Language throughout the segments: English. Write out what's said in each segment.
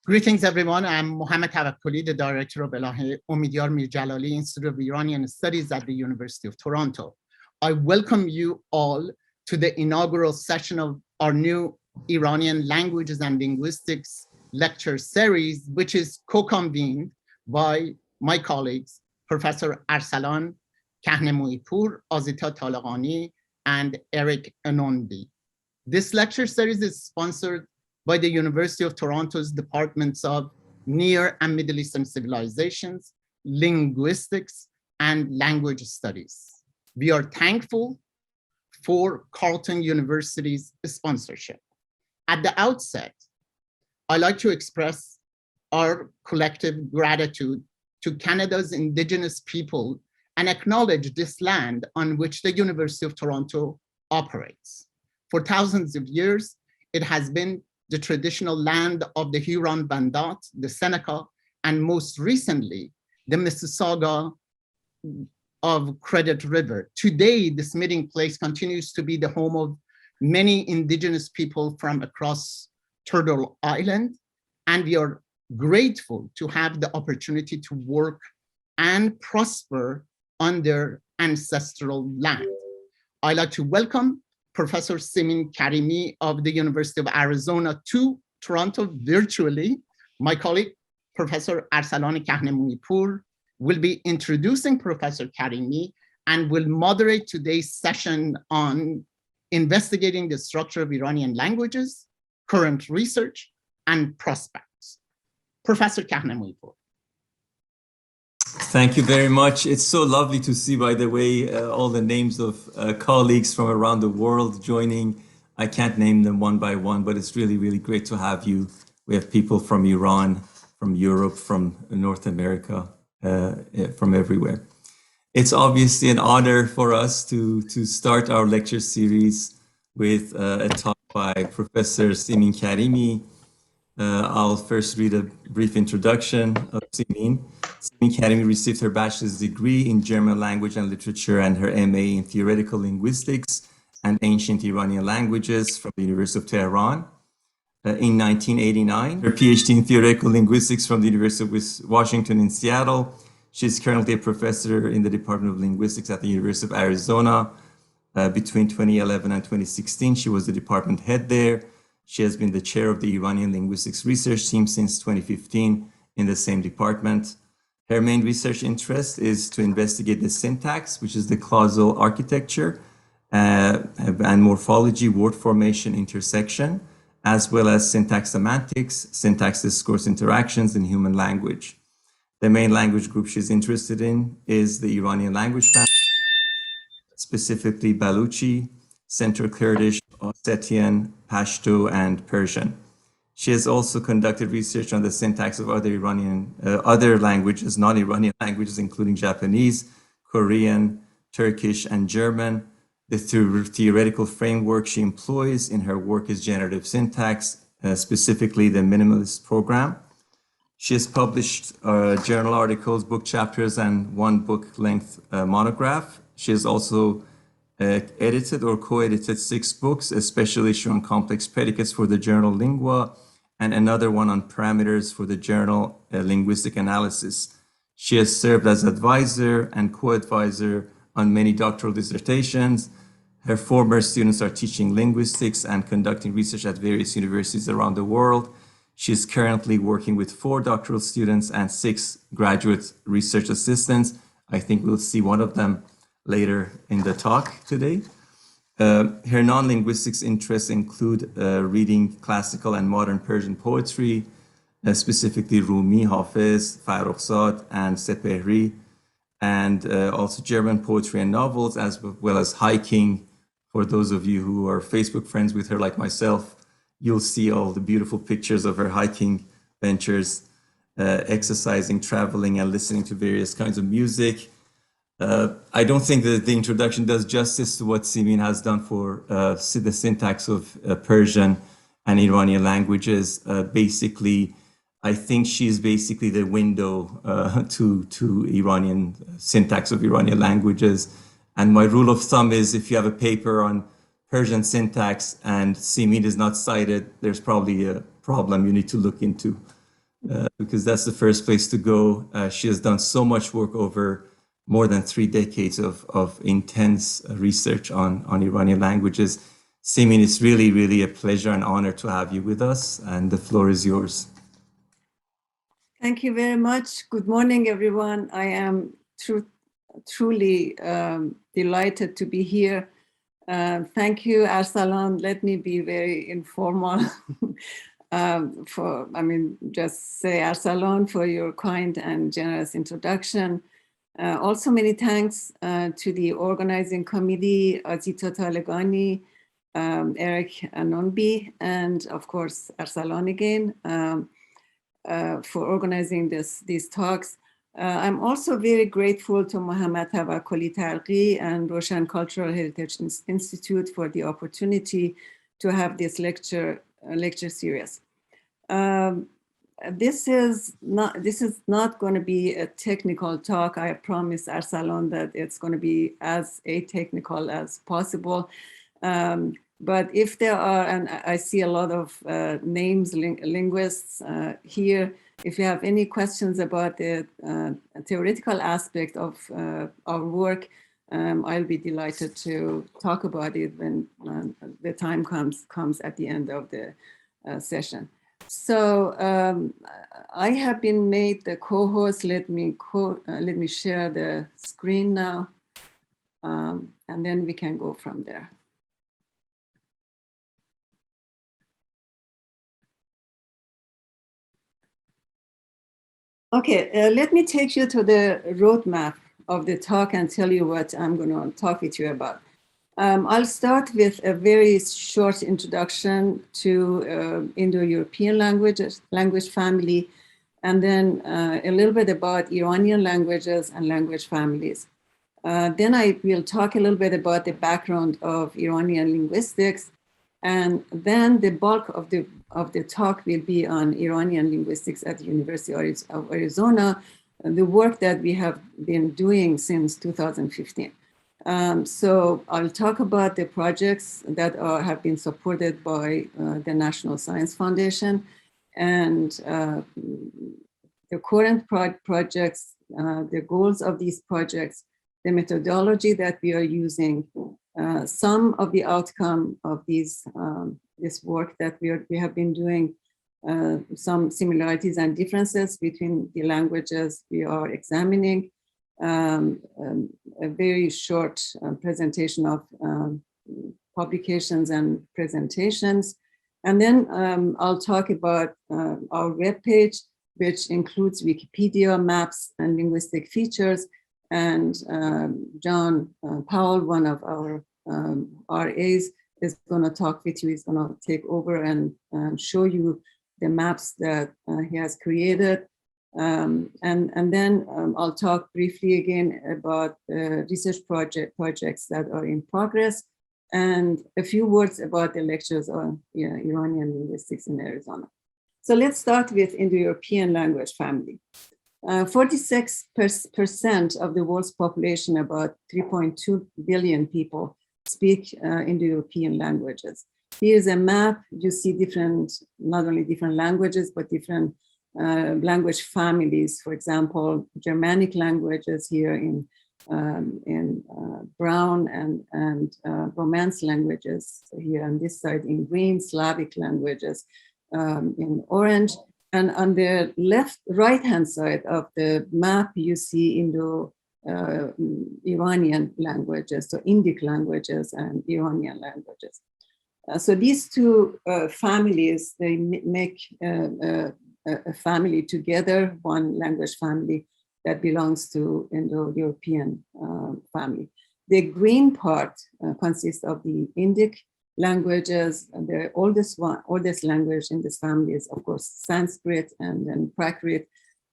Greetings, everyone. I'm Mohammed Tawakkoli, the director of Elahé, Omidyar Mir-Djalali Institute of Iranian Studies at the University of Toronto. I welcome you all to the inaugural session of our new Iranian Languages and Linguistics lecture series, which is co-convened by my colleagues, Professor Arsalan Kahnemoipour, Azita Talaqani, and Eric Anondi. This lecture series is sponsored by the University of Toronto's Departments of Near and Middle Eastern Civilizations, Linguistics, and Language Studies. We are thankful for Carleton University's sponsorship. At the outset, I'd like to express our collective gratitude to Canada's Indigenous people and acknowledge this land on which the University of Toronto operates. For thousands of years, it has been the traditional land of the Huron-Wendat, the Seneca, and most recently, the Mississauga of Credit River. Today, this meeting place continues to be the home of many Indigenous people from across Turtle Island, and we are grateful to have the opportunity to work and prosper on their ancestral land. I'd like to welcome Professor Simin Karimi of the University of Arizona to Toronto virtually. My colleague, Professor Arsalan Kahnemoipour, will be introducing Professor Karimi and will moderate today's session on investigating the structure of Iranian languages, current research, and prospects. Professor Kahnemoipour. Thank you very much. It's so lovely to see, by the way, all the names of colleagues from around the world joining. I can't name them one by one, but it's really, really great to have you. We have people from Iran, from Europe, from North America, from everywhere. It's obviously an honor for us to start our lecture series with a talk by Professor Simin Karimi. I'll first read a brief introduction of Simin. Simin Karimi received her bachelor's degree in German language and literature and her MA in theoretical linguistics and ancient Iranian languages from the University of Tehran in 1989. Her PhD in theoretical linguistics from the University of Washington in Seattle. She's currently a professor in the Department of Linguistics at the University of Arizona. Between 2011 and 2016, she was the department head there. She has been the chair of the Iranian Linguistics Research Team since 2015 in the same department. Her main research interest is to investigate the syntax, which is the clausal architecture, and morphology, word formation intersection, as well as syntax semantics, syntax discourse interactions in human language. The main language group she's interested in is the Iranian language family, specifically Baluchi, Central Kurdish, Ossetian, Pashto, and Persian. She has also conducted research on the syntax of other languages, non-Iranian languages, including Japanese, Korean, Turkish, and German. The theoretical framework she employs in her work is generative syntax, specifically the minimalist program. She has published journal articles, book chapters, and one book-length monograph. She has also edited or co-edited 6 books, especially on complex predicates for the journal Lingua, and another one on parameters for the journal Linguistic Analysis. She has served as advisor and co-advisor on many doctoral dissertations. Her former students are teaching linguistics and conducting research at various universities around the world. She is currently working with 4 doctoral students and 6 graduate research assistants. I think we'll see one of them later in the talk today. Her non-linguistics interests include reading classical and modern Persian poetry, specifically Rumi, Hafiz, Farrokhzad, and Sepehri, and also German poetry and novels, as well as hiking. For those of you who are Facebook friends with her like myself, you'll see all the beautiful pictures of her hiking ventures, exercising, traveling, and listening to various kinds of music. I don't think that the introduction does justice to what Simin has done for the syntax of Persian and Iranian languages. Basically, I think she's basically the window to Iranian syntax of Iranian languages. And my rule of thumb is if you have a paper on Persian syntax and Simin is not cited, there's probably a problem you need to look into. because that's the first place to go. She has done so much work over more than 3 decades of intense research on Iranian languages. Simin, it's really, really a pleasure and honor to have you with us, and the floor is yours. Thank you very much. Good morning, everyone. I am truly delighted to be here. Thank you, Arsalan. Let me be very informal. Just say Arsalan for your kind and generous introduction. Also, many thanks to the organizing committee, Azita Talegani, Eric Anonbi, and of course, Arsalan again, for organizing these talks. I'm also very grateful to Mohammad Tawakkoli Targhi and Roshan Cultural Heritage Institute for the opportunity to have this lecture series. This is not going to be a technical talk. I promise Arsalan that it's going to be as atypical as possible. But if there are, and I see a lot of names, linguists here, if you have any questions about the theoretical aspect of our work, I'll be delighted to talk about it when the time comes at the end of the session. So I have been made the co-host. Let me share the screen now, and then we can go from there. Okay, let me take you to the roadmap of the talk and tell you what I'm going to talk with you about. I'll start with a very short introduction to Indo-European language family, and then a little bit about Iranian languages and language families. Then I will talk a little bit about the background of Iranian linguistics, and then the bulk of the talk will be on Iranian linguistics at the University of Arizona, and the work that we have been doing since 2015. So I'll talk about the projects that have been supported by the National Science Foundation, and the current projects, the goals of these projects, the methodology that we are using, some of the outcome of this work that we have been doing, some similarities and differences between the languages we are examining, a very short presentation of publications and presentations. And then I'll talk about our webpage, which includes Wikipedia, maps, and linguistic features. And John Powell, one of our RAs, is going to talk with you. He's going to take over and show you the maps that he has created. And then I'll talk briefly again about research projects that are in progress, and a few words about the lectures on Iranian linguistics in Arizona. So let's start with Indo-European language family. 46% of the world's population, about 3.2 billion people, speak Indo-European languages. Here's a map. You see not only different languages, but different language families. For example, Germanic languages here in brown, and Romance languages here on this side in green, Slavic languages in orange. And on the right-hand side of the map, you see Indo-Iranian languages, so Indic languages and Iranian languages. So these two families, they make a family together, one language family that belongs to Indo-European family. The green part consists of the Indic languages. The oldest language in this family is, of course, Sanskrit and then Prakrit.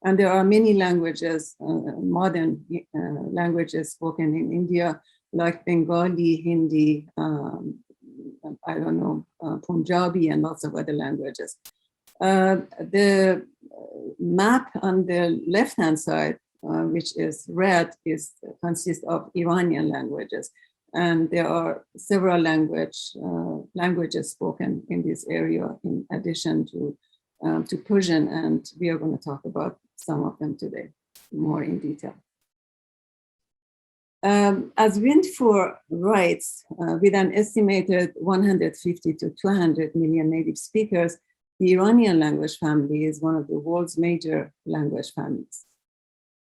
And there are many languages, modern languages spoken in India, like Bengali, Hindi, Punjabi, and lots of other languages. The map on the left-hand side, which is red, consists of Iranian languages. And there are several languages spoken in this area, in addition to to Persian, and we are going to talk about some of them today more in detail. As Windfor writes, with an estimated 150 to 200 million native speakers, the Iranian language family is one of the world's major language families.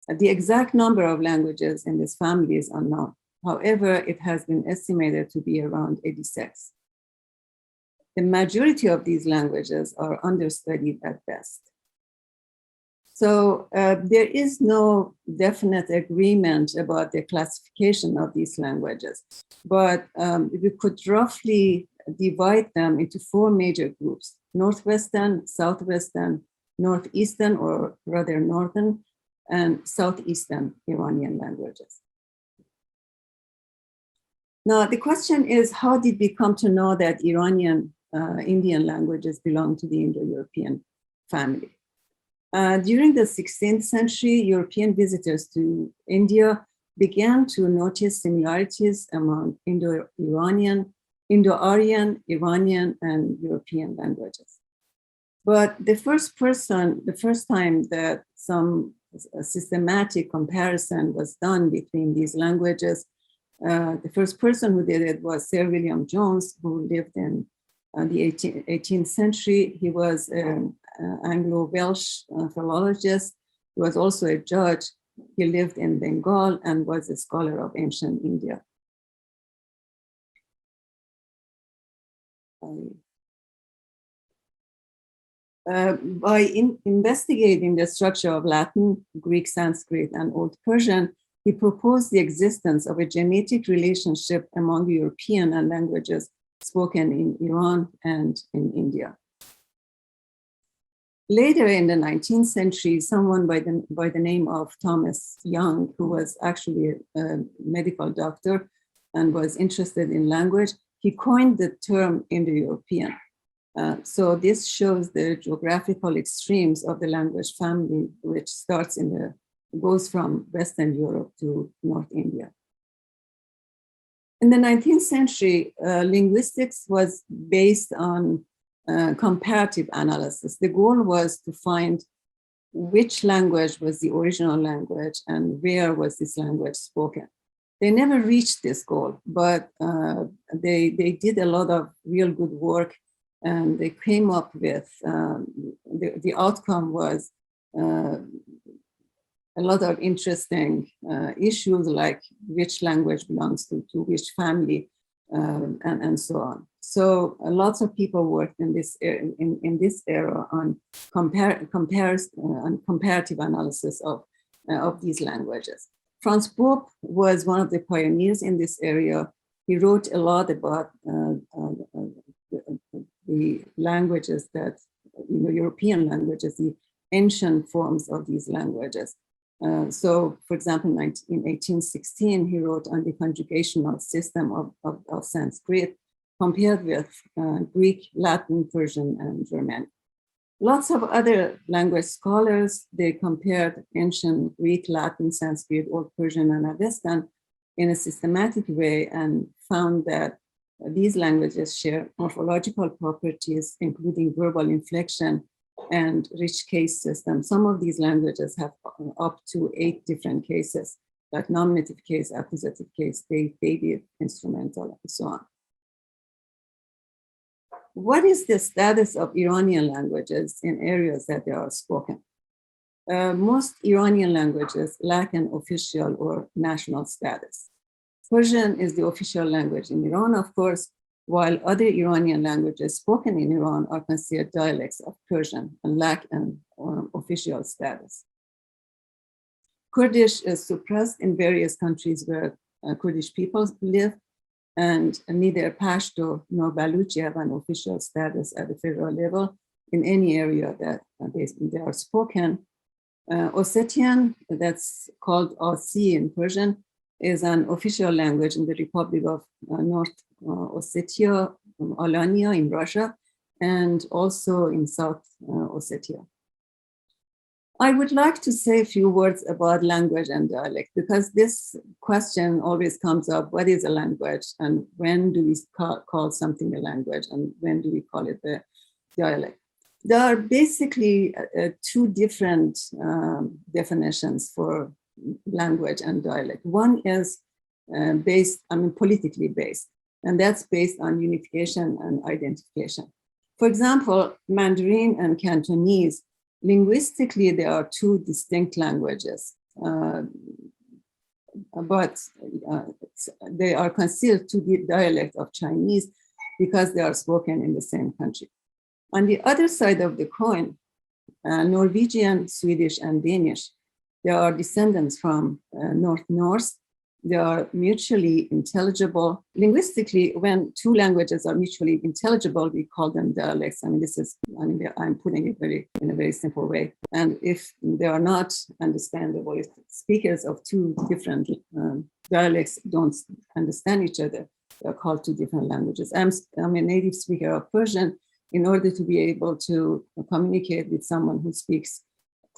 The exact number of languages in this family is unknown. However, it has been estimated to be around 86. The majority of these languages are understudied at best. So there is no definite agreement about the classification of these languages, but we could roughly divide them into 4 major groups: Northwestern, Southwestern, Northeastern, or rather Northern, and Southeastern Iranian languages. Now, the question is, how did we come to know that Iranian Indian languages belong to the Indo-European family? During the 16th century, European visitors to India began to notice similarities among Indo-Iranian, Indo-Aryan, Iranian, and European languages. But the first time that some systematic comparison was done between these languages, the first person who did it was Sir William Jones, who lived in the 18th century. He was an Anglo-Welsh philologist. He was also a judge. He lived in Bengal and was a scholar of ancient India. By investigating the structure of Latin, Greek, Sanskrit, and Old Persian, he proposed the existence of a genetic relationship among European and languages spoken in Iran and in India. Later in the 19th century, someone by the name of Thomas Young, who was actually a medical doctor and was interested in language, he coined the term Indo-European. So this shows the geographical extremes of the language family, which goes from Western Europe to North India. In the 19th century, linguistics was based on comparative analysis. The goal was to find which language was the original language and where was this language spoken. They never reached this goal, but they did a lot of real good work, and they came up with, the outcome was a lot of interesting issues, like which language belongs to which family, and so on. So lots of people worked in this era on comparative analysis of these languages. Franz Bopp was one of the pioneers in this area. He wrote a lot about the languages that, European languages, the ancient forms of these languages. So, for example, in 1816, he wrote on the conjugational system of Sanskrit, compared with Greek, Latin, Persian, and Germanic. Lots of other language scholars, they compared ancient Greek, Latin, Sanskrit, Old Persian, and Avestan in a systematic way, and found that these languages share morphological properties, including verbal inflection and rich case systems. Some of these languages have up to 8 different cases, like nominative case, accusative case, dative, instrumental, and so on. What is the status of Iranian languages in areas that they are spoken? Most Iranian languages lack an official or national status. Persian is the official language in Iran, of course, while other Iranian languages spoken in Iran are considered dialects of Persian and lack an official status. Kurdish is suppressed in various countries where Kurdish people live, and neither Pashto nor Baluchi have an official status at the federal level in any area that they are spoken. Ossetian, that's called Asi in Persian, is an official language in the Republic of North Ossetia, Alania in Russia, and also in South Ossetia. I would like to say a few words about language and dialect, because this question always comes up: what is a language, and when do we call something a language, and when do we call it a dialect? There are basically two different definitions for language and dialect. One is politically based, and that's based on unification and identification. For example, Mandarin and Cantonese, linguistically, there are two distinct languages, but they are considered to be dialect of Chinese because they are spoken in the same country. On the other side of the coin, Norwegian, Swedish, and Danish, they are descendants from North Norse. They are mutually intelligible. Linguistically, when two languages are mutually intelligible, we call them dialects. I'm putting it in a very simple way. And if they are not understandable, if speakers of two different dialects don't understand each other, they're called two different languages. I'm a native speaker of Persian. In order to be able to communicate with someone who speaks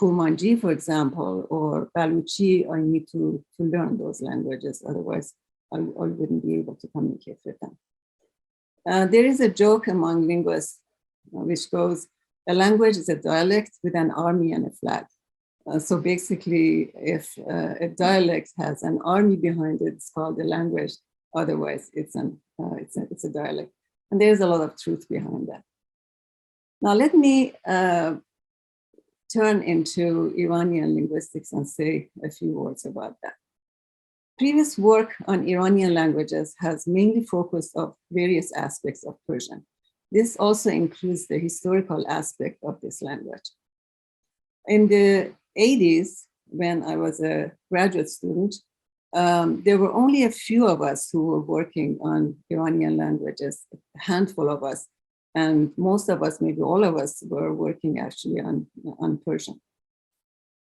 Kurmanji, for example, or Baluchi, I need to learn those languages. Otherwise, I wouldn't be able to communicate with them. There is a joke among linguists which goes, a language is a dialect with an army and a flag. So basically, if a dialect has an army behind it, it's called a language. Otherwise, it's a dialect. And there's a lot of truth behind that. Now, let me turn into Iranian linguistics and say a few words about that. Previous work on Iranian languages has mainly focused on various aspects of Persian. This also includes the historical aspect of this language. In the 80s, when I was a graduate student, there were only a few of us who were working on Iranian languages, a handful of us. And most of us, maybe all of us, were working actually on Persian.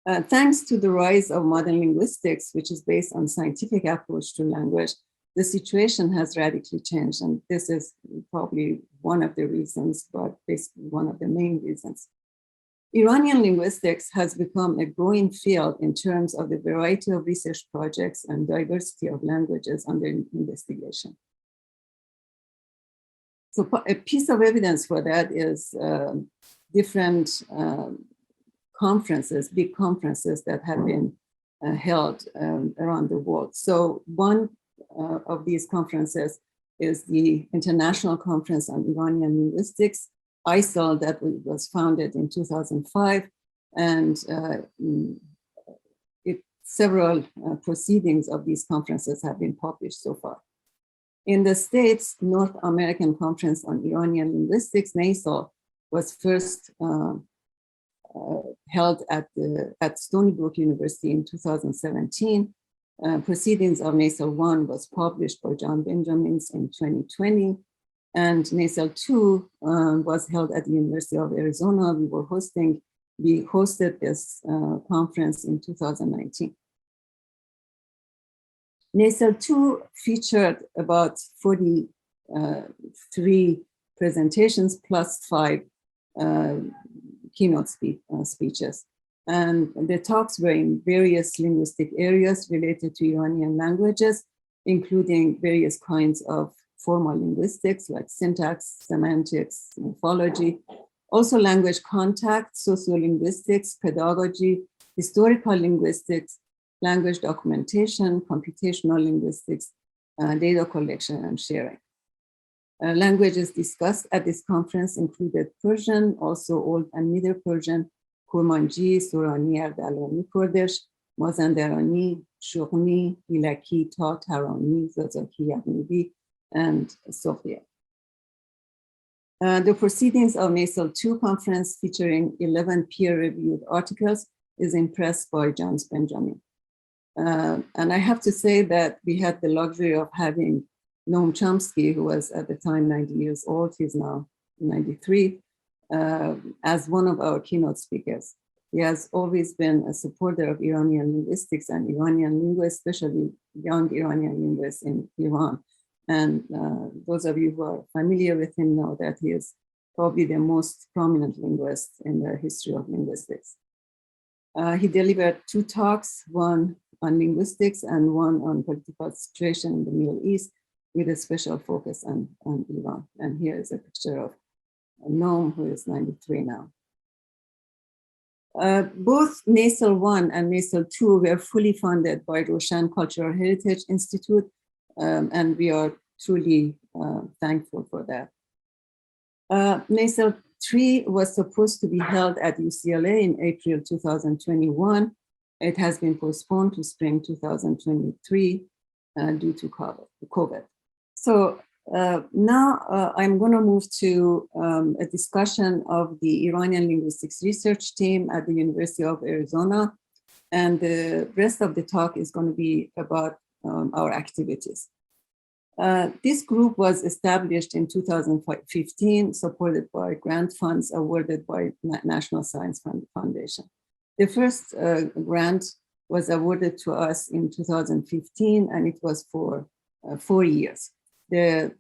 Thanks to the rise of modern linguistics, which is based on scientific approach to language, the situation has radically changed. And this is probably one of the reasons, but basically one of the main reasons. Iranian linguistics has become a growing field in terms of the variety of research projects and diversity of languages under investigation. So a piece of evidence for that is different conferences, big conferences that have been held around the world. So one of these conferences is the International Conference on Iranian Linguistics, ISIL, that was founded in 2005. And several proceedings of these conferences have been published so far. In the States, North American Conference on Iranian Linguistics, NASIL, was first held at Stony Brook University in 2017. Proceedings of NASIL 1 was published by John Benjamins in 2020, and NASIL 2 was held at the University of Arizona. We hosted this conference in 2019. NASIL 2 featured about 43 presentations plus 5 keynote speeches. And the talks were in various linguistic areas related to Iranian languages, including various kinds of formal linguistics like syntax, semantics, morphology, also language contact, sociolinguistics, pedagogy, historical linguistics, language documentation, computational linguistics, data collection and sharing. Languages discussed at this conference included Persian, also Old and Middle Persian, Kurmanji, Surani, Erdalani Kurdish, Mazandarani, Shughni, Ilaki, Ta, Tarani, Zazaki, Yagnubi, and Sofia. The proceedings of NASIL 2 conference, featuring 11 peer-reviewed articles, is impressed by John Benjamin. And I have to say that we had the luxury of having Noam Chomsky, who was at the time 90 years old, he's now 93, as one of our keynote speakers. He has always been a supporter of Iranian linguistics and Iranian linguists, especially young Iranian linguists in Iran. And those of you who are familiar with him know that he is probably the most prominent linguist in the history of linguistics. He delivered 2 talks, one on linguistics and one on political situation in the Middle East, with a special focus on Iran. And here is a picture of Noam, who is 93 now. Both NASAL 1 and NASAL 2 were fully funded by Roshan Cultural Heritage Institute, and we are truly thankful for that. NASAL 3 was supposed to be held at UCLA in April 2021. It has been postponed to spring 2023 due to COVID. So now I'm going to move to a discussion of the Iranian Linguistics Research Team at the University of Arizona. And the rest of the talk is going to be about our activities. This group was established in 2015, supported by grant funds awarded by National Science Foundation. The first grant was awarded to us in 2015, and it was for 4 years. The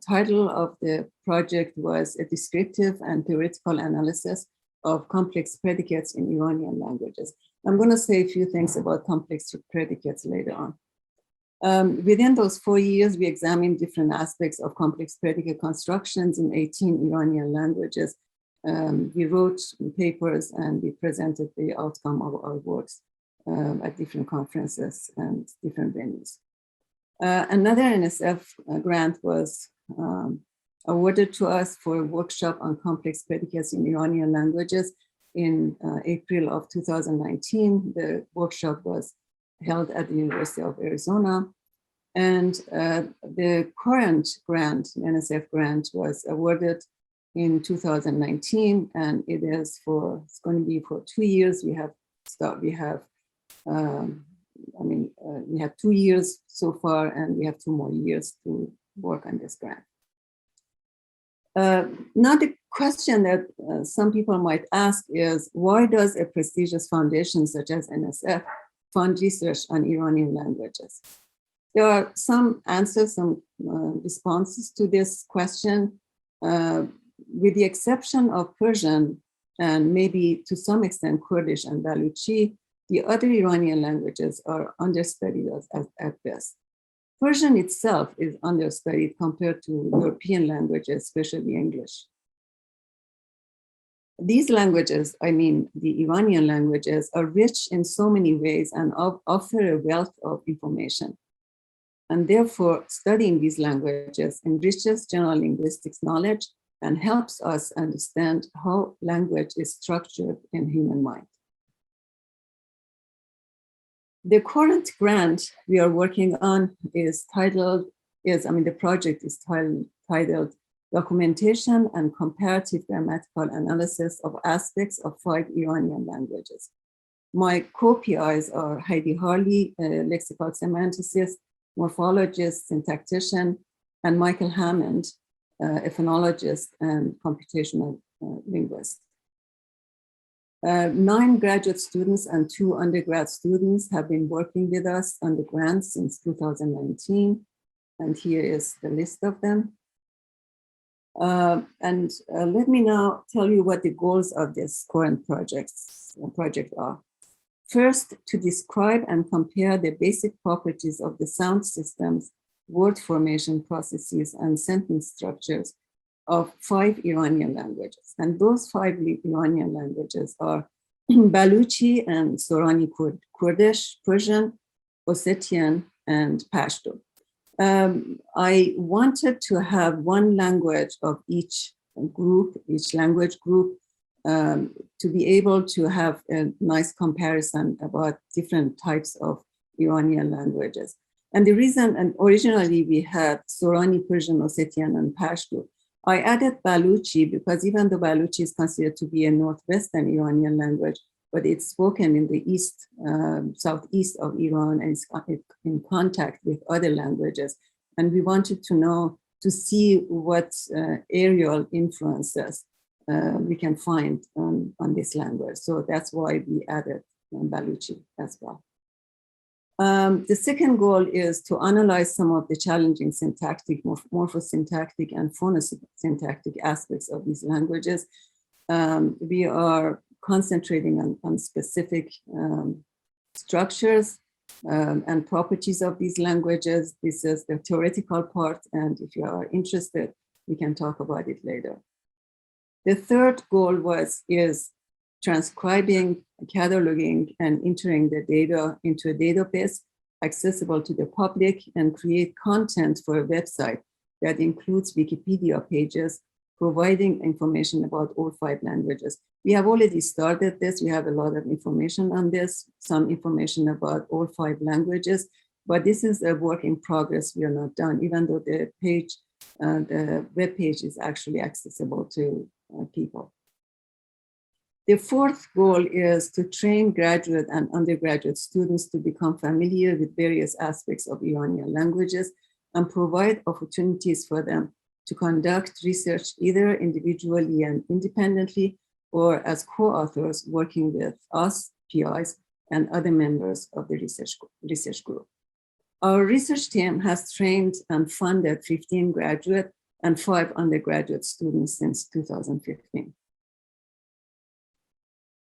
title of the project was A Descriptive and Theoretical Analysis of Complex Predicates in Iranian Languages. I'm going to say a few things about complex predicates later on. Within those 4 years, we examined different aspects of complex predicate constructions in 18 Iranian languages. We wrote papers and we presented the outcome of our works at different conferences and different venues. Another NSF grant was awarded to us for a workshop on complex predicates in Iranian languages in April of 2019. The workshop was held at the University of Arizona. And the current grant, NSF grant, was awarded in 2019, and it's going to be for 2 years. We have 2 years so far, and we have 2 more years to work on this grant. Now the question that some people might ask is, why does a prestigious foundation such as NSF fund research on Iranian languages? There are some answers, some responses to this question. With the exception of Persian and maybe to some extent Kurdish and Baluchi, the other Iranian languages are understudied at best. Persian itself is understudied compared to European languages, especially English. These languages, the Iranian languages, are rich in so many ways and offer a wealth of information. And therefore, studying these languages enriches general linguistics knowledge and helps us understand how language is structured in human mind. The current grant we are working on the project is titled Documentation and Comparative Grammatical Analysis of Aspects of 5 Iranian Languages. My co-PIs are Heidi Harley, a lexical semanticist, morphologist, syntactician, and Michael Hammond, a phonologist and computational linguist. 9 graduate students and 2 undergrad students have been working with us on the grant since 2019, and here is the list of them. Let me now tell you what the goals of this current project are. First, to describe and compare the basic properties of the sound systems, word formation processes, and sentence structures of 5 Iranian languages. And those 5 Iranian languages are Baluchi and Sorani Kurdish, Persian, Ossetian, and Pashto. I wanted to have one language of each language group, to be able to have a nice comparison about different types of Iranian languages. And the reason, and originally we had Sorani, Persian, Ossetian, and Pashto. I added Baluchi because even though Baluchi is considered to be a northwestern Iranian language, but it's spoken in the east, southeast of Iran, and it's in contact with other languages. And we wanted to see what areal influences we can find on this language. So that's why we added Baluchi as well. The second goal is to analyze some of the challenging syntactic, morphosyntactic, and phonosyntactic aspects of these languages. We are concentrating on specific structures and properties of these languages. This is the theoretical part, and if you are interested, we can talk about it later. The third goal is transcribing, cataloging, and entering the data into a database accessible to the public and create content for a website that includes Wikipedia pages, providing information about all 5 languages. We have already started this. We have a lot of information on this, some information about all 5 languages, but this is a work in progress. We are not done, even though the web page is actually accessible to people. The fourth goal is to train graduate and undergraduate students to become familiar with various aspects of Iranian languages and provide opportunities for them to conduct research either individually and independently or as co-authors working with us, PIs, and other members of the research group. Our research team has trained and funded 15 graduate and 5 undergraduate students since 2015.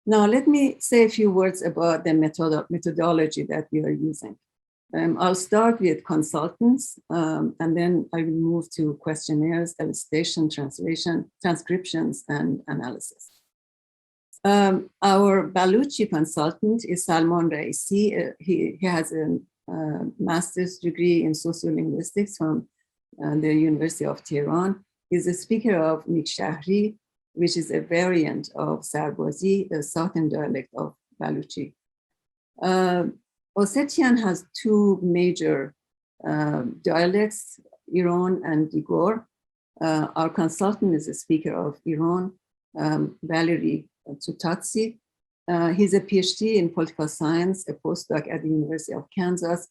Now, let me say a few words about the methodology that we are using. I'll start with consultants, and then I will move to questionnaires, illustration, translation, transcriptions, and analysis. Our Baluchi consultant is Salman Raisi. He has a master's degree in sociolinguistics from the University of Tehran. He's a speaker of Mir-Djalali, which is a variant of Sarbazi, a southern dialect of Baluchi. Ossetian has 2 major dialects, Iran and Digor. Our consultant is a speaker of Iran, Valery Tutatsi. He's a PhD in political science, a postdoc at the University of Kansas.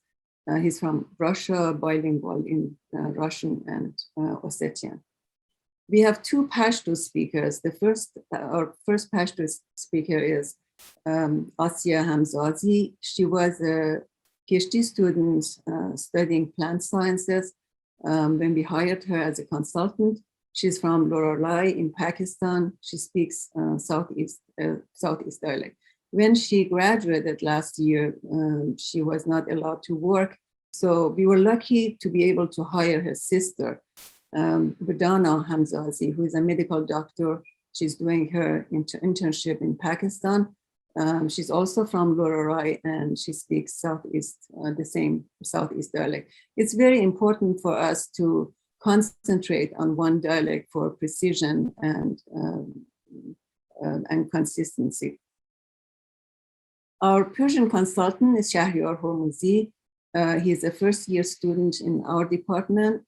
He's from Russia, bilingual in Russian and Ossetian. We have 2 Pashto speakers. Our first Pashto speaker is Asiya Hamzazi. She was a PhD student studying plant sciences when we hired her as a consultant. She's from Loralai in Pakistan. She speaks Southeast dialect. When she graduated last year, she was not allowed to work. So we were lucky to be able to hire her sister, Vedana Hamzazi, who is a medical doctor. She's doing her internship in Pakistan. She's also from Loralai, and she speaks the same Southeast dialect. It's very important for us to concentrate on one dialect for precision and consistency. Our Persian consultant is Shahriyar Hormuzi. He is a first-year student in our department.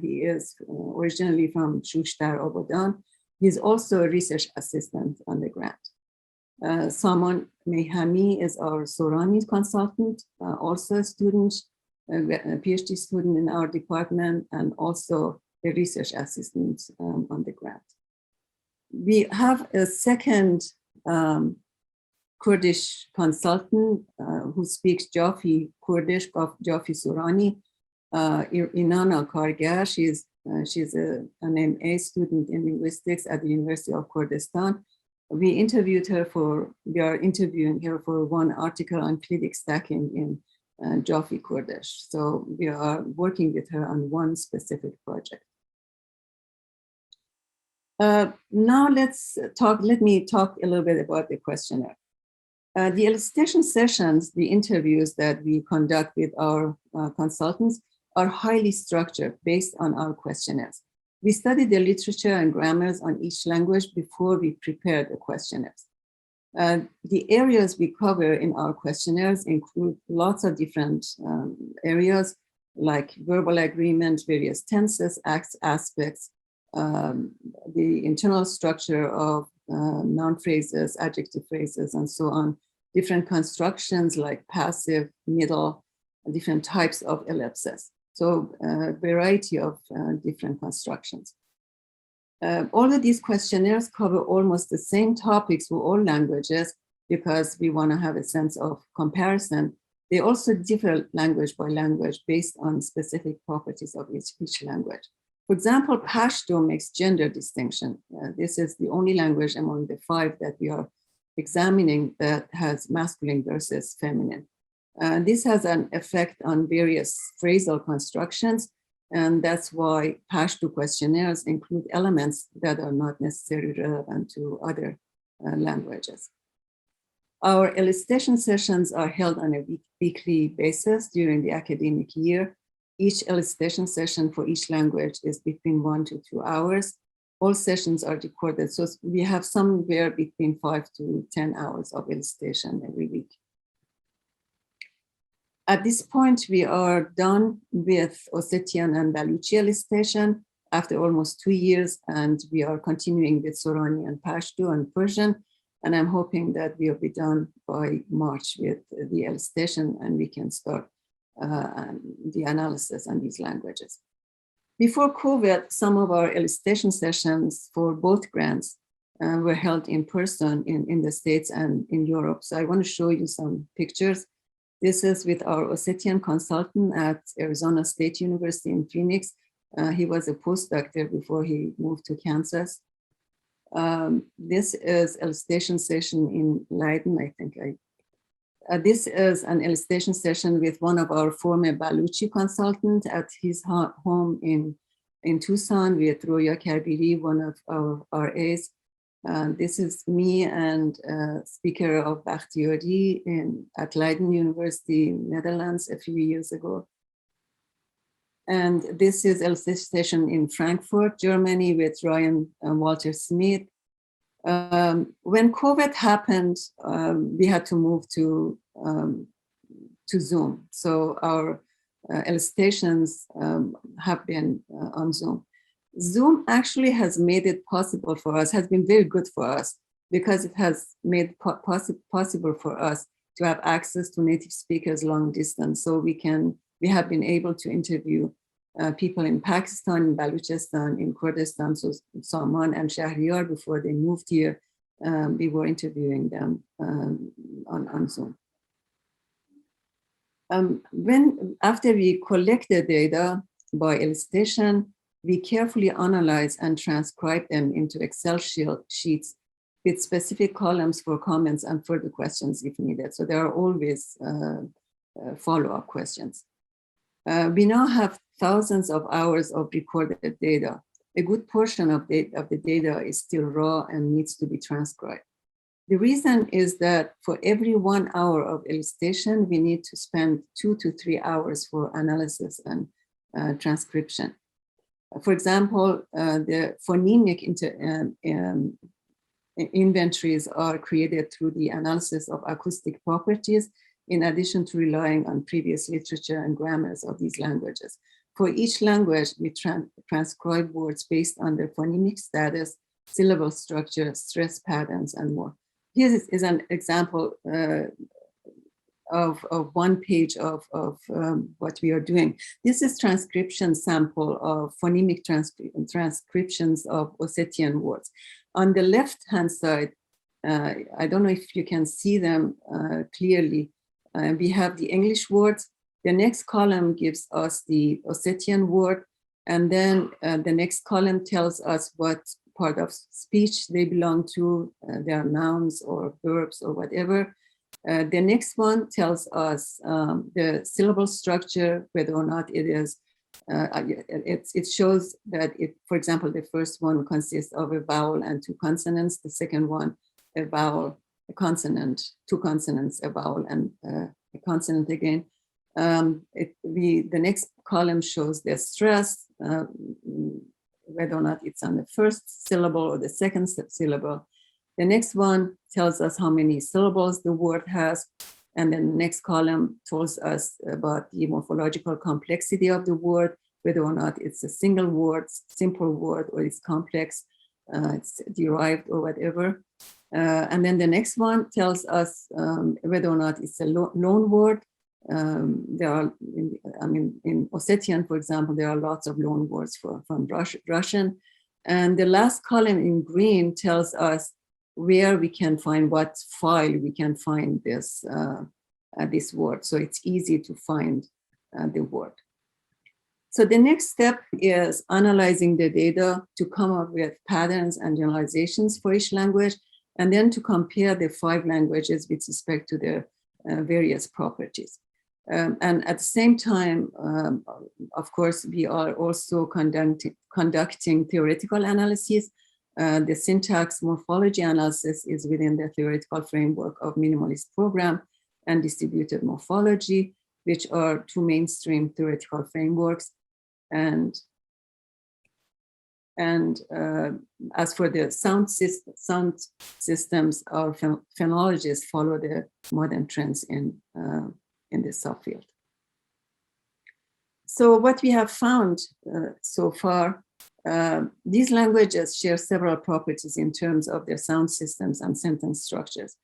He is originally from Shushtar Abadan. He's also a research assistant on the grant. Saman Mehami is our Sorani consultant, also a student, a PhD student in our department, and also a research assistant on the grant. We have a second Kurdish consultant who speaks Jafi Kurdish, Jafi Sorani, Inana Kargar. She's an MA student in linguistics at the University of Kurdistan. We are interviewing her for one article on clitic stacking in Jafi Kurdish. So we are working with her on one specific project. Now let me talk a little bit about the questionnaire. The illustration sessions, the interviews that we conduct with our consultants are highly structured based on our questionnaires. We study the literature and grammars on each language before we prepare the questionnaires. The areas we cover in our questionnaires include lots of different areas like verbal agreement, various tenses, acts, aspects, the internal structure of noun phrases, adjective phrases, and so on, different constructions like passive, middle, different types of ellipses. So a variety of different constructions. All of these questionnaires cover almost the same topics for all languages because we want to have a sense of comparison. They also differ language by language based on specific properties of each language. For example, Pashto makes gender distinction. This is the only language among the 5 that we are examining that has masculine versus feminine. This has an effect on various phrasal constructions. And that's why Pashto questionnaires include elements that are not necessarily relevant to other languages. Our elicitation sessions are held on a weekly basis during the academic year. Each elicitation session for each language is between 1 to 2 hours. All sessions are recorded, so we have somewhere between 5 to 10 hours of elicitation every week. At this point, we are done with Ossetian and Baluchi elicitation after almost 2 years, and we are continuing with Sorani and Pashto and Persian. And I'm hoping that we'll be done by March with the elicitation and we can start the analysis on these languages. Before COVID, some of our elicitation sessions for both grants were held in person in the States and in Europe. So I want to show you some pictures. This is with our Ossetian consultant at Arizona State University in Phoenix. He was a postdoc there before he moved to Kansas. This is elicitation session in Leiden, I think. This is an elicitation session with one of our former Baluchi consultants at his home in Tucson with Roya Kabiri, one of our RAs. This is me and speaker of Bakhtiari at Leiden University, Netherlands, a few years ago. And this is elicitation in Frankfurt, Germany, with Ryan and Walter Smith. When COVID happened, we had to move to Zoom. So our elicitations have been on Zoom. Zoom actually has made it possible for us, has been very good for us, because it has made possible for us to have access to native speakers long distance. So we have been able to interview people in Pakistan, in Balochistan, in Kurdistan, so Saman and Shahriyar, before they moved here, we were interviewing them on Zoom. After we collect the data by elicitation, we carefully analyze and transcribe them into Excel sheets with specific columns for comments and further questions if needed. So there are always follow-up questions. We now have thousands of hours of recorded data. A good portion of the data is still raw and needs to be transcribed. The reason is that for every 1 hour of elicitation, we need to spend 2 to 3 hours for analysis and transcription. For example, the phonemic inventories are created through the analysis of acoustic properties, in addition to relying on previous literature and grammars of these languages. For each language, we transcribe words based on their phonemic status, syllable structure, stress patterns, and more. Here is an example of one page of what we are doing. This is transcription sample of phonemic transcriptions of Ossetian words. On the left-hand side, I don't know if you can see them clearly. We have the English words. The next column gives us the Ossetian word, and then the next column tells us what part of speech they belong to. They are nouns or verbs or whatever. The next one tells us the syllable structure, whether or not it is, it shows that for example, the first one consists of a vowel and 2 consonants. The second one, a vowel, a consonant, 2 consonants, a vowel and a consonant again. The next column shows the stress, whether or not it's on the first syllable or the second syllable. The next one tells us how many syllables the word has. And then the next column tells us about the morphological complexity of the word, whether or not it's a single word, simple word, or it's complex, it's derived or whatever. And then the next one tells us whether or not it's a loan word. There are, in Ossetian, for example, there are lots of loan words from Russian. And the last column in green tells us where we can find, what file we can find this word. So it's easy to find the word. So the next step is analyzing the data to come up with patterns and generalizations for each language, and then to compare the 5 languages with respect to their various properties. And at the same time, of course, we are also conducting theoretical analysis. The syntax morphology analysis is within the theoretical framework of minimalist program and distributed morphology, which are two mainstream theoretical frameworks. And as for the sound systems, our phonologists follow the modern trends in this subfield. So what we have found so far, these languages share several properties in terms of their sound systems and sentence structures.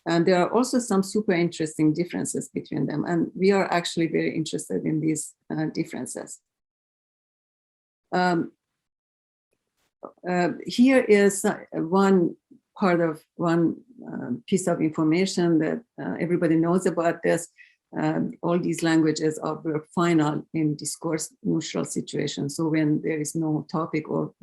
And there are also some super interesting differences between them. And we are actually very interested in these differences. Here is one piece of information that everybody knows about this. All these languages are verb final in discourse neutral situations. So when there is no topic or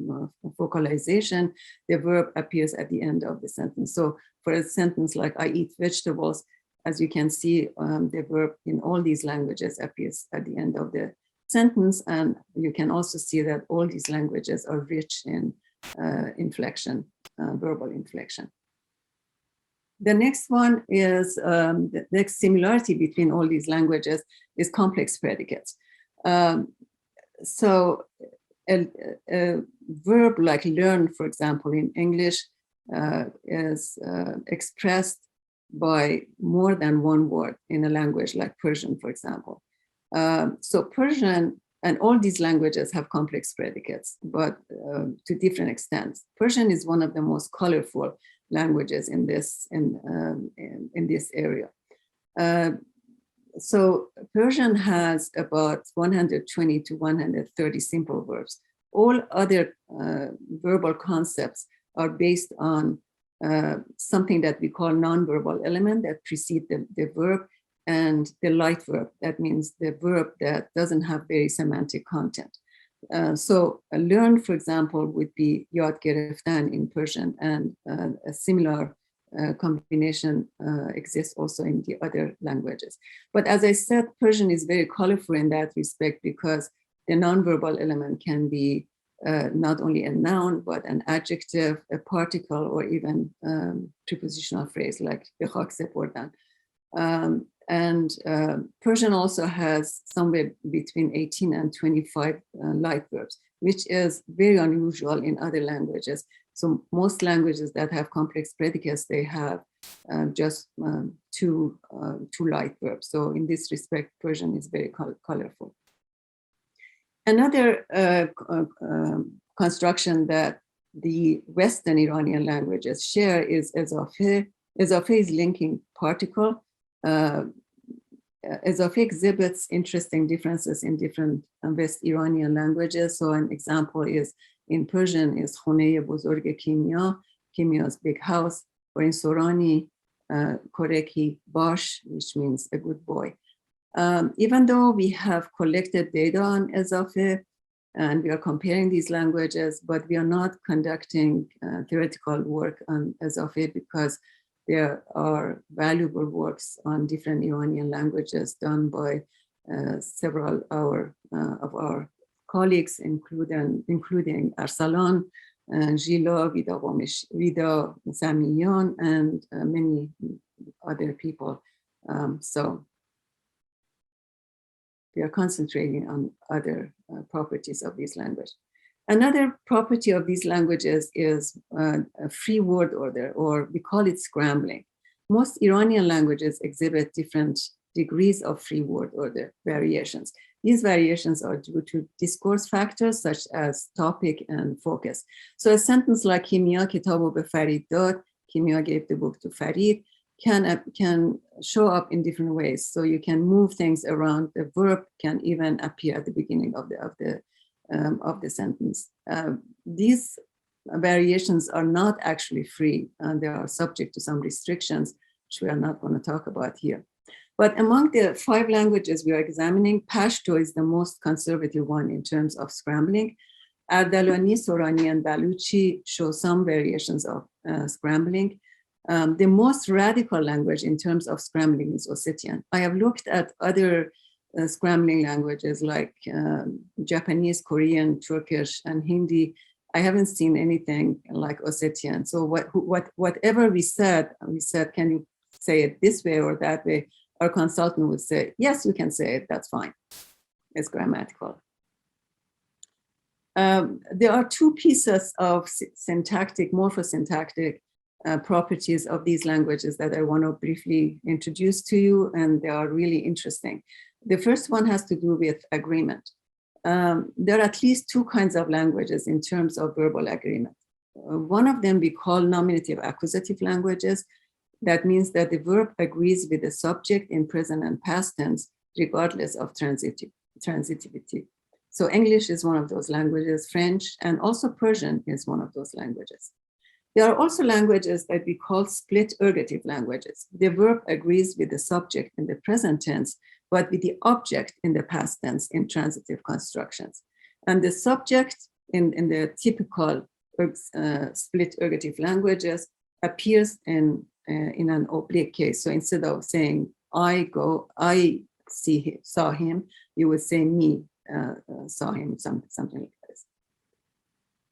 vocalization, the verb appears at the end of the sentence. So for a sentence like I eat vegetables, as you can see, the verb in all these languages appears at the end of the sentence. And you can also see that all these languages are rich in inflection, verbal inflection. The next one is, the next similarity between all these languages is complex predicates. So a verb like learn, for example, in English is expressed by more than one word in a language like Persian, for example. So Persian and all these languages have complex predicates, but to different extents. Persian is one of the most colorful languages in this area. So Persian has about 120 to 130 simple verbs. All other verbal concepts are based on something that we call nonverbal element that precede the verb, and the light verb, that means the verb that doesn't have very semantic content. So learn, for example, would be yad gereftan in Persian, and a similar combination exists also in the other languages. But as I said, Persian is very colorful in that respect because the nonverbal element can be not only a noun, but an adjective, a particle, or even prepositional phrase like be khak sepordan. And Persian also has somewhere between 18 and 25 light verbs, which is very unusual in other languages. So most languages that have complex predicates, they have just two light verbs. So in this respect, Persian is very colorful. Another construction that the Western Iranian languages share is Elahé. Elahé is linking particle. Elahé exhibits interesting differences in different West Iranian languages. So an example is in Persian is Khoneh Buzurg Kimya, Kimya's big house, or in Sorani, Koreki Bash, which means a good boy. Even though we have collected data on Elahé and we are comparing these languages, but we are not conducting theoretical work on Elahé because there are valuable works on different Iranian languages done by several of our colleagues, including Arsalan, Gila, Vida Samiyan, and many other people. So we are concentrating on other properties of this language. Another property of these languages is a free word order, or we call it scrambling. Most Iranian languages exhibit different degrees of free word order variations. These variations are due to discourse factors such as topic and focus. So a sentence like Kimya kitabo be Farid dad, Kimya gave the book to Farid, can show up in different ways. So you can move things around. The verb can even appear at the beginning of the sentence. These variations are not actually free, and they are subject to some restrictions, which we are not going to talk about here. But among the 5 languages we are examining, Pashto is the most conservative one in terms of scrambling. Ardalani, Sorani, and Baluchi show some variations of scrambling. The most radical language in terms of scrambling is Ossetian. I have looked at other scrambling languages like Japanese, Korean, Turkish, and Hindi. I haven't seen anything like Ossetian. So whatever we said, can you say it this way or that way? Our consultant would say, yes, you can say it, that's fine. It's grammatical. There are two pieces of syntactic, morphosyntactic properties of these languages that I want to briefly introduce to you, and they are really interesting. The first one has to do with agreement. There are at least two kinds of languages in terms of verbal agreement. One of them we call nominative accusative languages. That means that the verb agrees with the subject in present and past tense, regardless of transitivity. So English is one of those languages, French, and also Persian is one of those languages. There are also languages that we call split ergative languages. The verb agrees with the subject in the present tense, but with the object in the past tense in transitive constructions. And the subject in the typical split ergative languages appears in an oblique case. So instead of saying I saw him, you would say me saw him, something like this.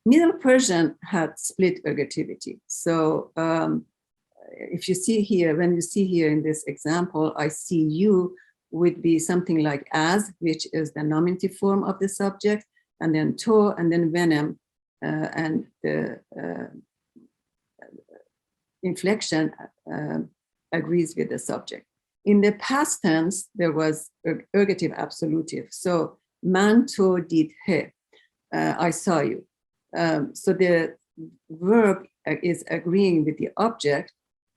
Middle Persian had split ergativity. So if you see here, when you see here in this example, I see you would be something like as, which is the nominative form of the subject, and then to, and then venom, and the inflection agrees with the subject. In the past tense, there was ergative absolutive. So man to did he, I saw you. So the verb is agreeing with the object.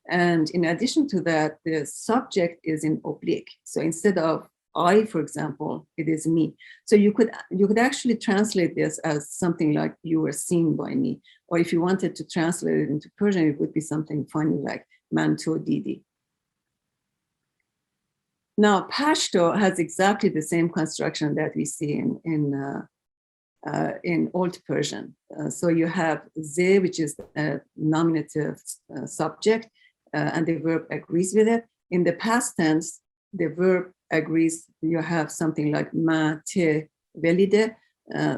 And in addition to that, the subject is in oblique. So instead of I, for example, it is me. So you could actually translate this as something like you were seen by me. Or if you wanted to translate it into Persian, it would be something funny like man to didi. Now, Pashto has exactly the same construction that we see in Old Persian. So you have ze, which is a nominative subject, and the verb agrees with it. In the past tense, the verb agrees, you have something like ma te velide,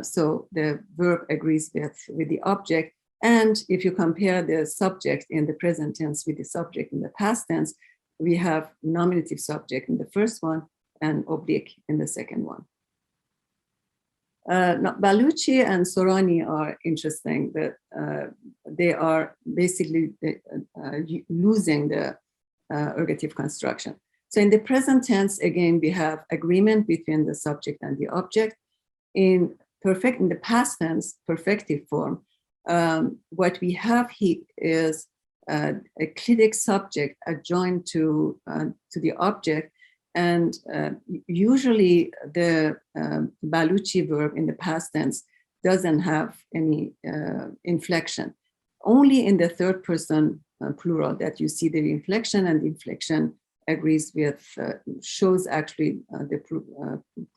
so the verb agrees with the object. And if you compare the subject in the present tense with the subject in the past tense, we have nominative subject in the first one and oblique in the second one. Baluchi and Sorani are interesting, that they are basically losing the ergative construction. So in the present tense, again, we have agreement between the subject and the object. In the past tense, perfective form, what we have here is a clitic subject adjoined to the object, and usually the Baluchi verb in the past tense doesn't have any inflection. Only in the third person plural that you see the inflection, and the inflection agrees with, shows actually the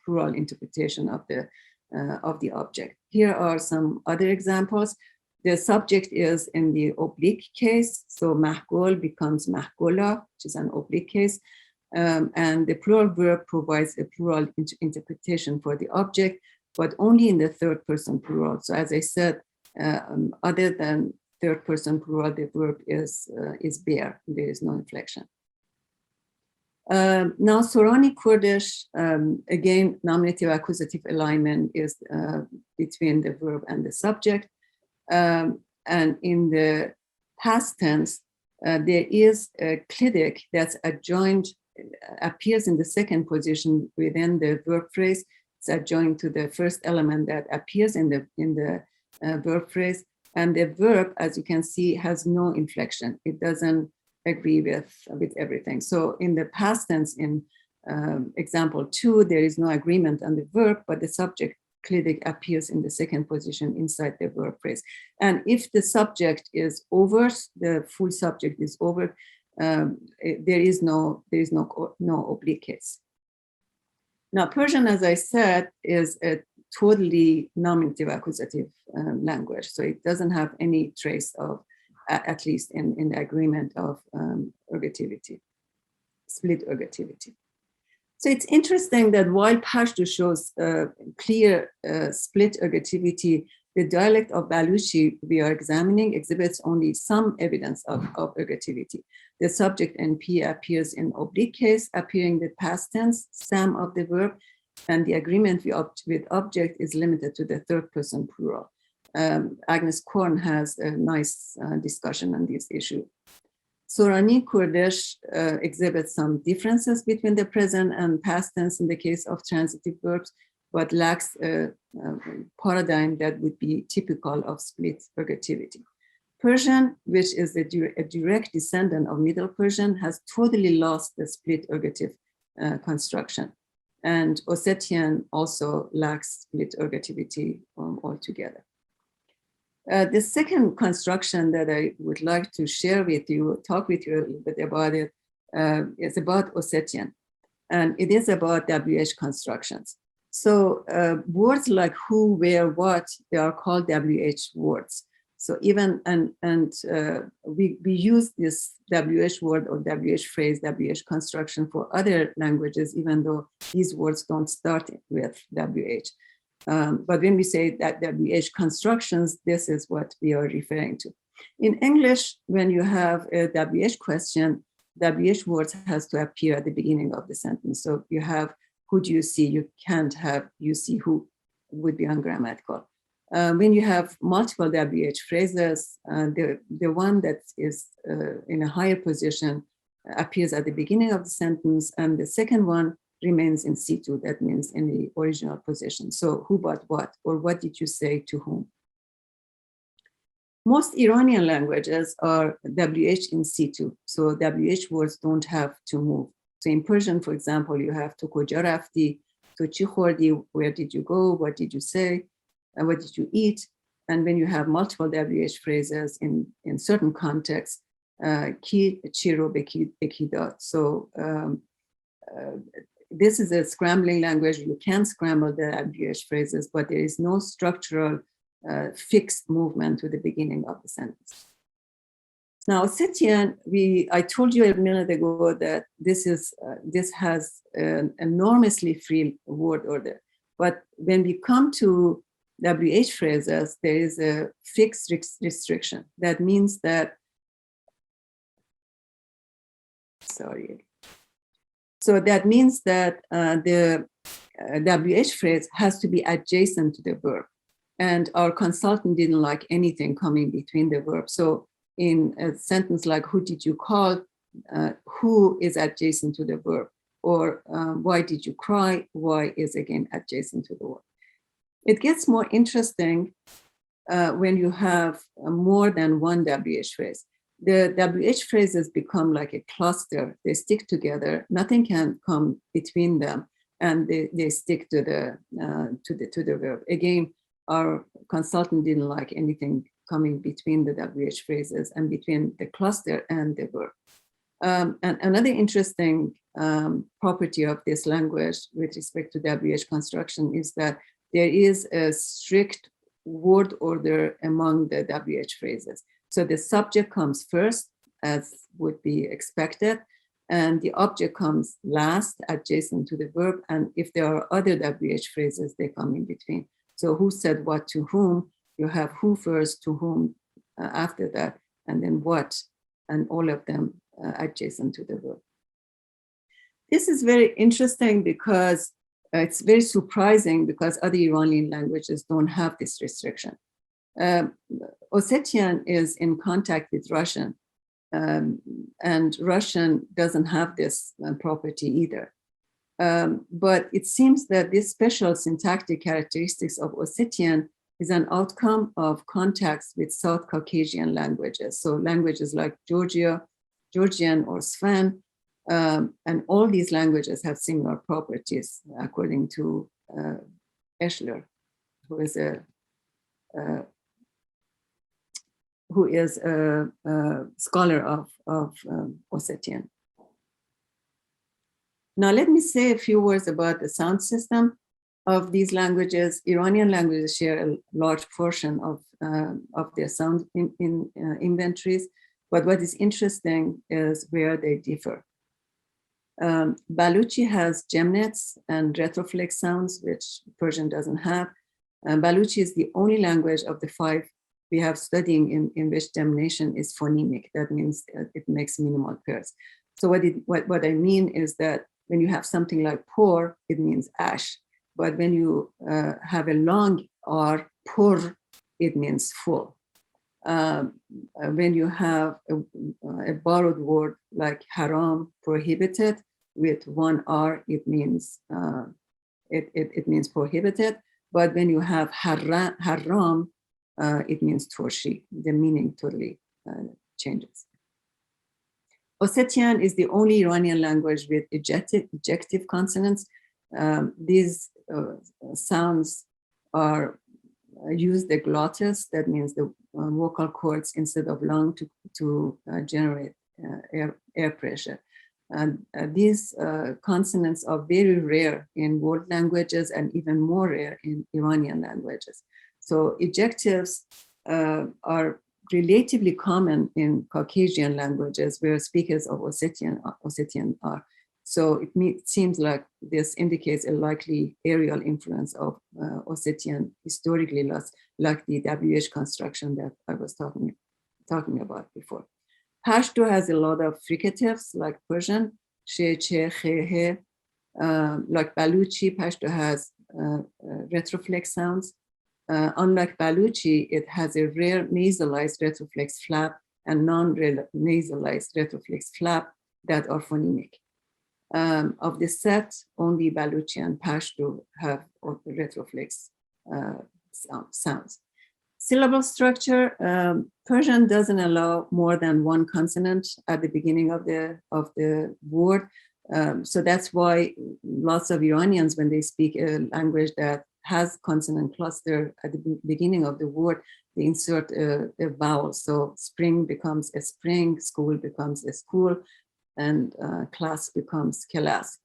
plural interpretation of the object. Here are some other examples. The subject is in the oblique case, so mahgol becomes mahgola, which is an oblique case, and the plural verb provides a plural interpretation for the object, but only in the third person plural. So as I said, other than third person plural, the verb is bare, there is no inflection. Now, Sorani Kurdish, again, nominative accusative alignment is between the verb and the subject. And in the past tense, there is a clitic that's adjoined, appears in the second position within the verb phrase. It's adjoined to the first element that appears in the verb phrase. And the verb, as you can see, has no inflection. It doesn't agree with everything. So in the past tense, in example 2, there is no agreement on the verb, but the subject clitic appears in the second position inside the verb phrase. And if the subject is over, the full subject is over, there is no oblique case. Now, Persian, as I said, is a totally nominative accusative language. So it doesn't have any trace of at least in the agreement of ergativity, split ergativity. So it's interesting that while Pashto shows clear split ergativity, the dialect of Baluchi we are examining exhibits only some evidence of ergativity. The subject NP appears in oblique case, appearing the past tense, sam of the verb, and the agreement with object is limited to the third person plural. Agnes Korn has a nice discussion on this issue. Sorani Kurdish exhibits some differences between the present and past tense in the case of transitive verbs, but lacks a paradigm that would be typical of split ergativity. Persian, which is a direct descendant of Middle Persian, has totally lost the split ergative construction. And Ossetian also lacks split ergativity altogether. The second construction that I would like to share with you, talk with you a little bit about it, is about Ossetian. And it is about WH constructions. So words like who, where, what, they are called WH words. So even, we use this WH word or WH phrase, WH construction for other languages, even though these words don't start with WH. But when we say that WH constructions, this is what we are referring to. In English, when you have a WH question, WH words has to appear at the beginning of the sentence. So you have, who do you see? You can't have, you see who, would be ungrammatical. When you have multiple WH phrases, the one that is in a higher position appears at the beginning of the sentence, and the second one remains in situ, that means in the original position. So who but what, or what did you say to whom? Most Iranian languages are WH in situ, so WH words don't have to move. So in Persian, for example, you have to koja rafti, to chi khordi, where did you go, what did you say, and what did you eat? And when you have multiple WH phrases in certain contexts, ki chiro beki dot. So this is a scrambling language. You can scramble the WH phrases, but there is no structural fixed movement to the beginning of the sentence. Now, Ossetian, I told you a minute ago that this has an enormously free word order. But when we come to WH phrases, there is a fixed restriction. That means that, So that means that the WH phrase has to be adjacent to the verb. And our consultant didn't like anything coming between the verb. So in a sentence like, who did you call? Who is adjacent to the verb. Or why did you cry? Why is again adjacent to the verb. It gets more interesting when you have more than one WH phrase. The WH phrases become like a cluster. They stick together. Nothing can come between them, and they stick to the verb. Again, our consultant didn't like anything coming between the WH phrases and between the cluster and the verb. And another interesting property of this language with respect to WH construction is that there is a strict word order among the WH phrases. So the subject comes first, as would be expected, and the object comes last, adjacent to the verb. And if there are other WH phrases, they come in between. So who said what to whom? You have who first, to whom after that, and then what, and all of them adjacent to the verb. This is very interesting because it's very surprising because other Iranian languages don't have this restriction. Ossetian is in contact with Russian, and Russian doesn't have this property either. But it seems that this special syntactic characteristics of Ossetian is an outcome of contacts with South Caucasian languages. So languages like Georgian or Svan, and all these languages have similar properties, according to Eschler, who is a scholar of Ossetian. Now, let me say a few words about the sound system. of these languages, Iranian languages share a large portion of their sound inventories. But what is interesting is where they differ. Baluchi has gemnets and retroflex sounds, which Persian doesn't have. Baluchi is the only language of the 5 we have studying in which gemination is phonemic. That means it makes minimal pairs. So what I mean is that when you have something like pour, it means ash. But when you have a long R, pur, it means full. When you have a borrowed word like haram, prohibited, with 1 R, it means prohibited. But when you have haram, it means torshi. The meaning totally changes. Ossetian is the only Iranian language with ejective consonants. These sounds are use the glottis, that means the vocal cords, instead of lung to generate air pressure. And these consonants are very rare in world languages and even more rare in Iranian languages. So ejectives are relatively common in Caucasian languages where speakers of Ossetian are. So it seems like this indicates a likely aerial influence of Ossetian historically, like the WH construction that I was talking about before. Pashto has a lot of fricatives like Persian, she, che, he, he. Like Baluchi, Pashto has retroflex sounds. Unlike Baluchi, it has a rare nasalized retroflex flap and non-nasalized retroflex flap that are phonemic. Of the set, only Baluchi and Pashto have retroflex sounds. Syllable structure, Persian doesn't allow more than 1 consonant at the beginning of the word. So that's why lots of Iranians, when they speak a language that has consonant cluster at the beginning of the word, they insert a vowel. So spring becomes a spring, school becomes a school, and class becomes class.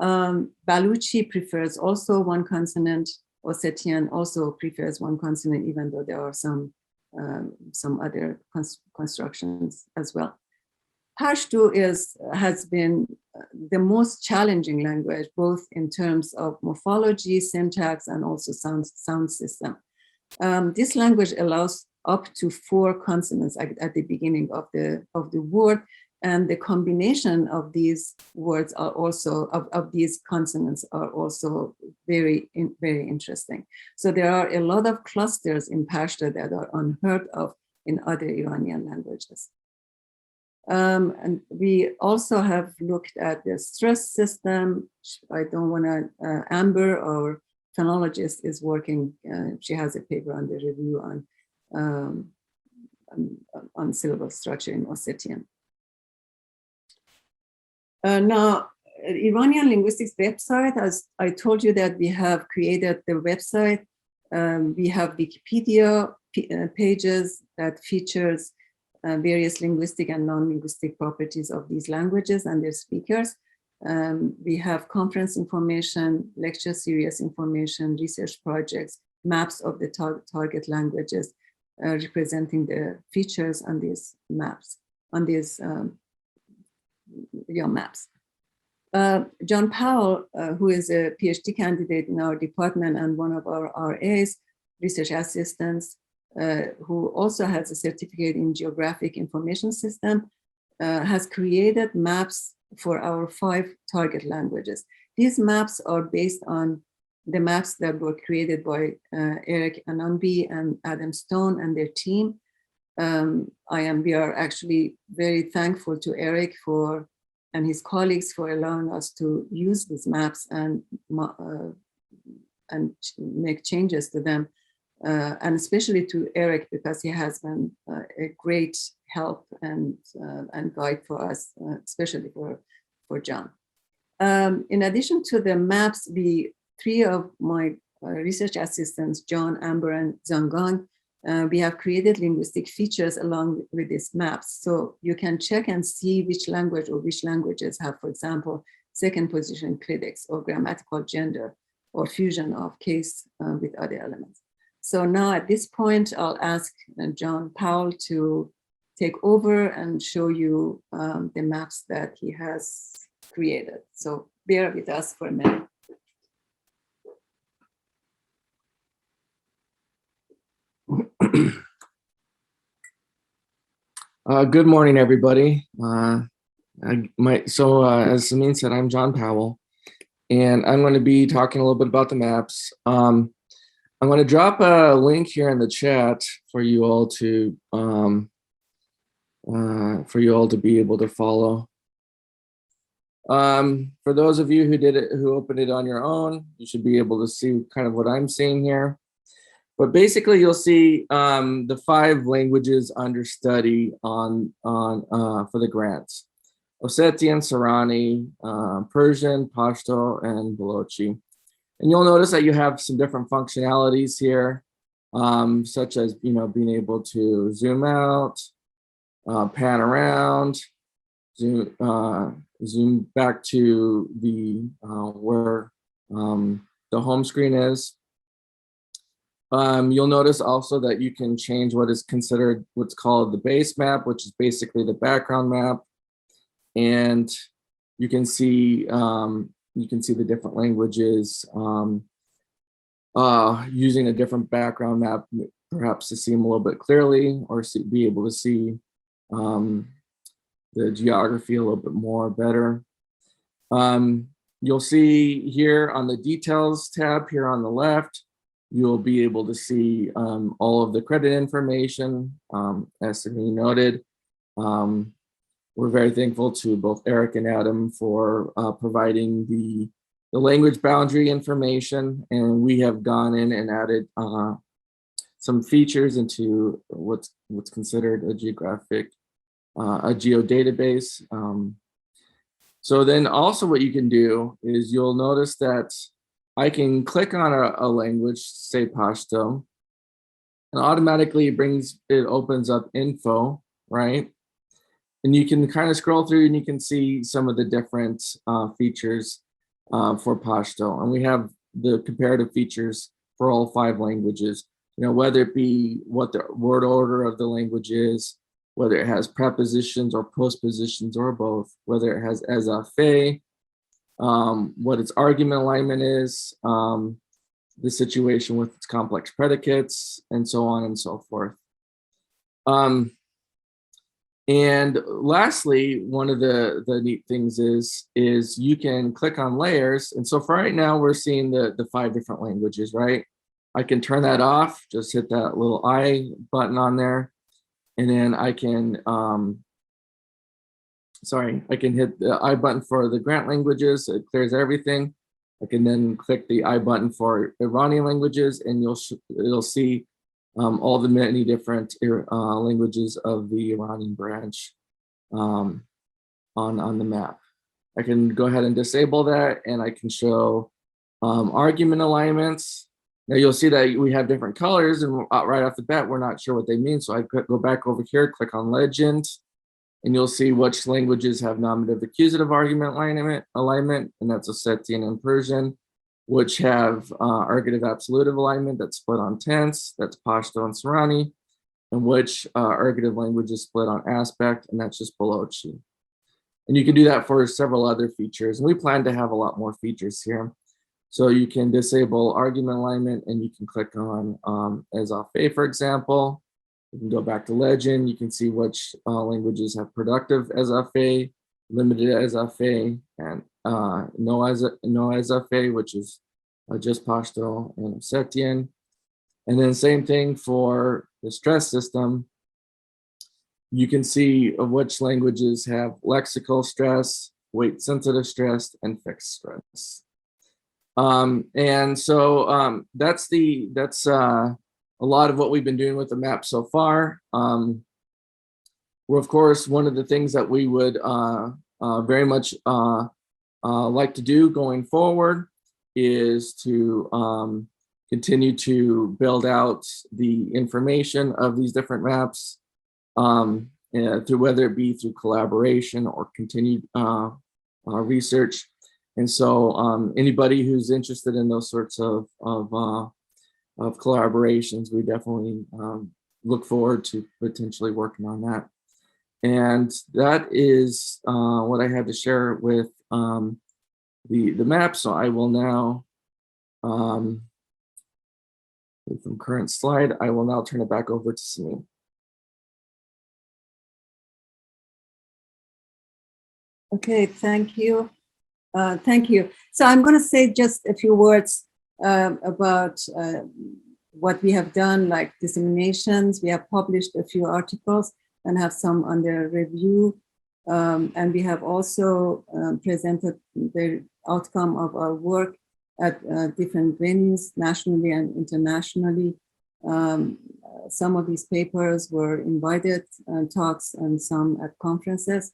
Baluchi prefers also 1 consonant. Ossetian also prefers 1 consonant, even though there are some other constructions as well. Pashto has been the most challenging language, both in terms of morphology, syntax, and also sound system. This language allows up to 4 consonants at the beginning of the word, and the combination of these words are also of these consonants are also very interesting. So there are a lot of clusters in Pashto that are unheard of in other Iranian languages. And we also have looked at the stress system. I don't want to, Amber, our phonologist, is working, she has a paper under review on syllable structure in Ossetian. Now, Iranian Linguistics website, as I told you that we have created the website. We have Wikipedia pages that features various linguistic and non-linguistic properties of these languages and their speakers. We have conference information, lecture series information, research projects, maps of the target languages, representing the features on these maps, on these maps. John Powell, who is a PhD candidate in our department and one of our RAs, research assistants, who also has a certificate in geographic information system, has created maps for our 5 target languages. These maps are based on the maps that were created by Eric Ananbi and Adam Stone and their team. We are actually very thankful to Eric and his colleagues for allowing us to use these maps and make changes to them. And especially to Eric, because he has been a great help and guide for us, especially for John. In addition to the maps, 3 of my research assistants, John, Amber, and Zhanggang, we have created linguistic features along with these maps. So you can check and see which language or which languages have, for example, second position critics or grammatical gender or fusion of case with other elements. So now at this point, I'll ask John Powell to take over and show you the maps that he has created. So bear with us for a minute. Good morning, everybody. As Simin said, I'm John Powell, and I'm going to be talking a little bit about the maps. I'm going to drop a link here in the chat for you all to be able to follow. For those of you who opened it on your own, you should be able to see kind of what I'm seeing here. But basically, you'll see the 5 languages under study for the grants: Ossetian, Sorani, Persian, Pashto, and Balochi. And you'll notice that you have some different functionalities here, such as being able to zoom out, pan around, zoom back to the where the home screen is. You'll notice also that you can change what is considered what's called the base map, which is basically the background map, and you can see the different languages using a different background map, perhaps to see them a little bit clearly, or be able to see the geography a little bit more better. You'll see here on the details tab here on the left, you'll be able to see all of the credit information. As Simin noted, we're very thankful to both Eric and Adam for providing the language boundary information, and we have gone in and added some features into what's considered a geodatabase. So then also what you can do is you'll notice that I can click on a language, say Pashto, and automatically it opens up info, right? And you can kind of scroll through and you can see some of the different features for Pashto. And we have the comparative features for all 5 languages, whether it be what the word order of the language is, whether it has prepositions or postpositions or both, whether it has Elahé, what its argument alignment is, the situation with its complex predicates, and so on and so forth. And lastly, one of the neat things is you can click on layers. And so for right now, we're seeing the 5 different languages, right? I can turn that off, just hit that little I button on there. And then I can, I can hit the I button for the grant languages. It clears everything. I can then click the I button for Iranian languages, and it'll see all the many different languages of the Iranian branch on the map. I can go ahead and disable that, and I can show argument alignments. Now you'll see that we have different colors, and right off the bat, we're not sure what they mean. So I could go back over here, click on legend, and you'll see which languages have nominative accusative argument alignment, and that's Ossetian and Persian, which have ergative absolutive alignment that's split on tense, that's Pashto and Sorani, and which ergative language is split on aspect, and that's just Balochi. And you can do that for several other features, and we plan to have a lot more features here. So you can disable argument alignment, and you can click on Elahé, for example. You can go back to legend. You can see which languages have productive Elahé, limited Elahé, and no Elahé, which is just Pashto and Ossetian. And then same thing for the stress system. You can see which languages have lexical stress, weight sensitive stress, and fixed stress. And so that's a lot of what we've been doing with the map so far. Well, of course, one of the things that we would very much like to do going forward is to continue to build out the information of these different maps, through whether it be through collaboration or continued research. And so anybody who's interested in those sorts of collaborations, we definitely look forward to potentially working on that. And that is what I had to share with the map. So I will now, from current slide, I will now turn it back over to Simin. Okay, thank you. Thank you. So I'm going to say just a few words about what we have done, like disseminations. We have published a few articles and have some under review. And we have also presented the outcome of our work at different venues, nationally and internationally. Some of these papers were invited talks and some at conferences.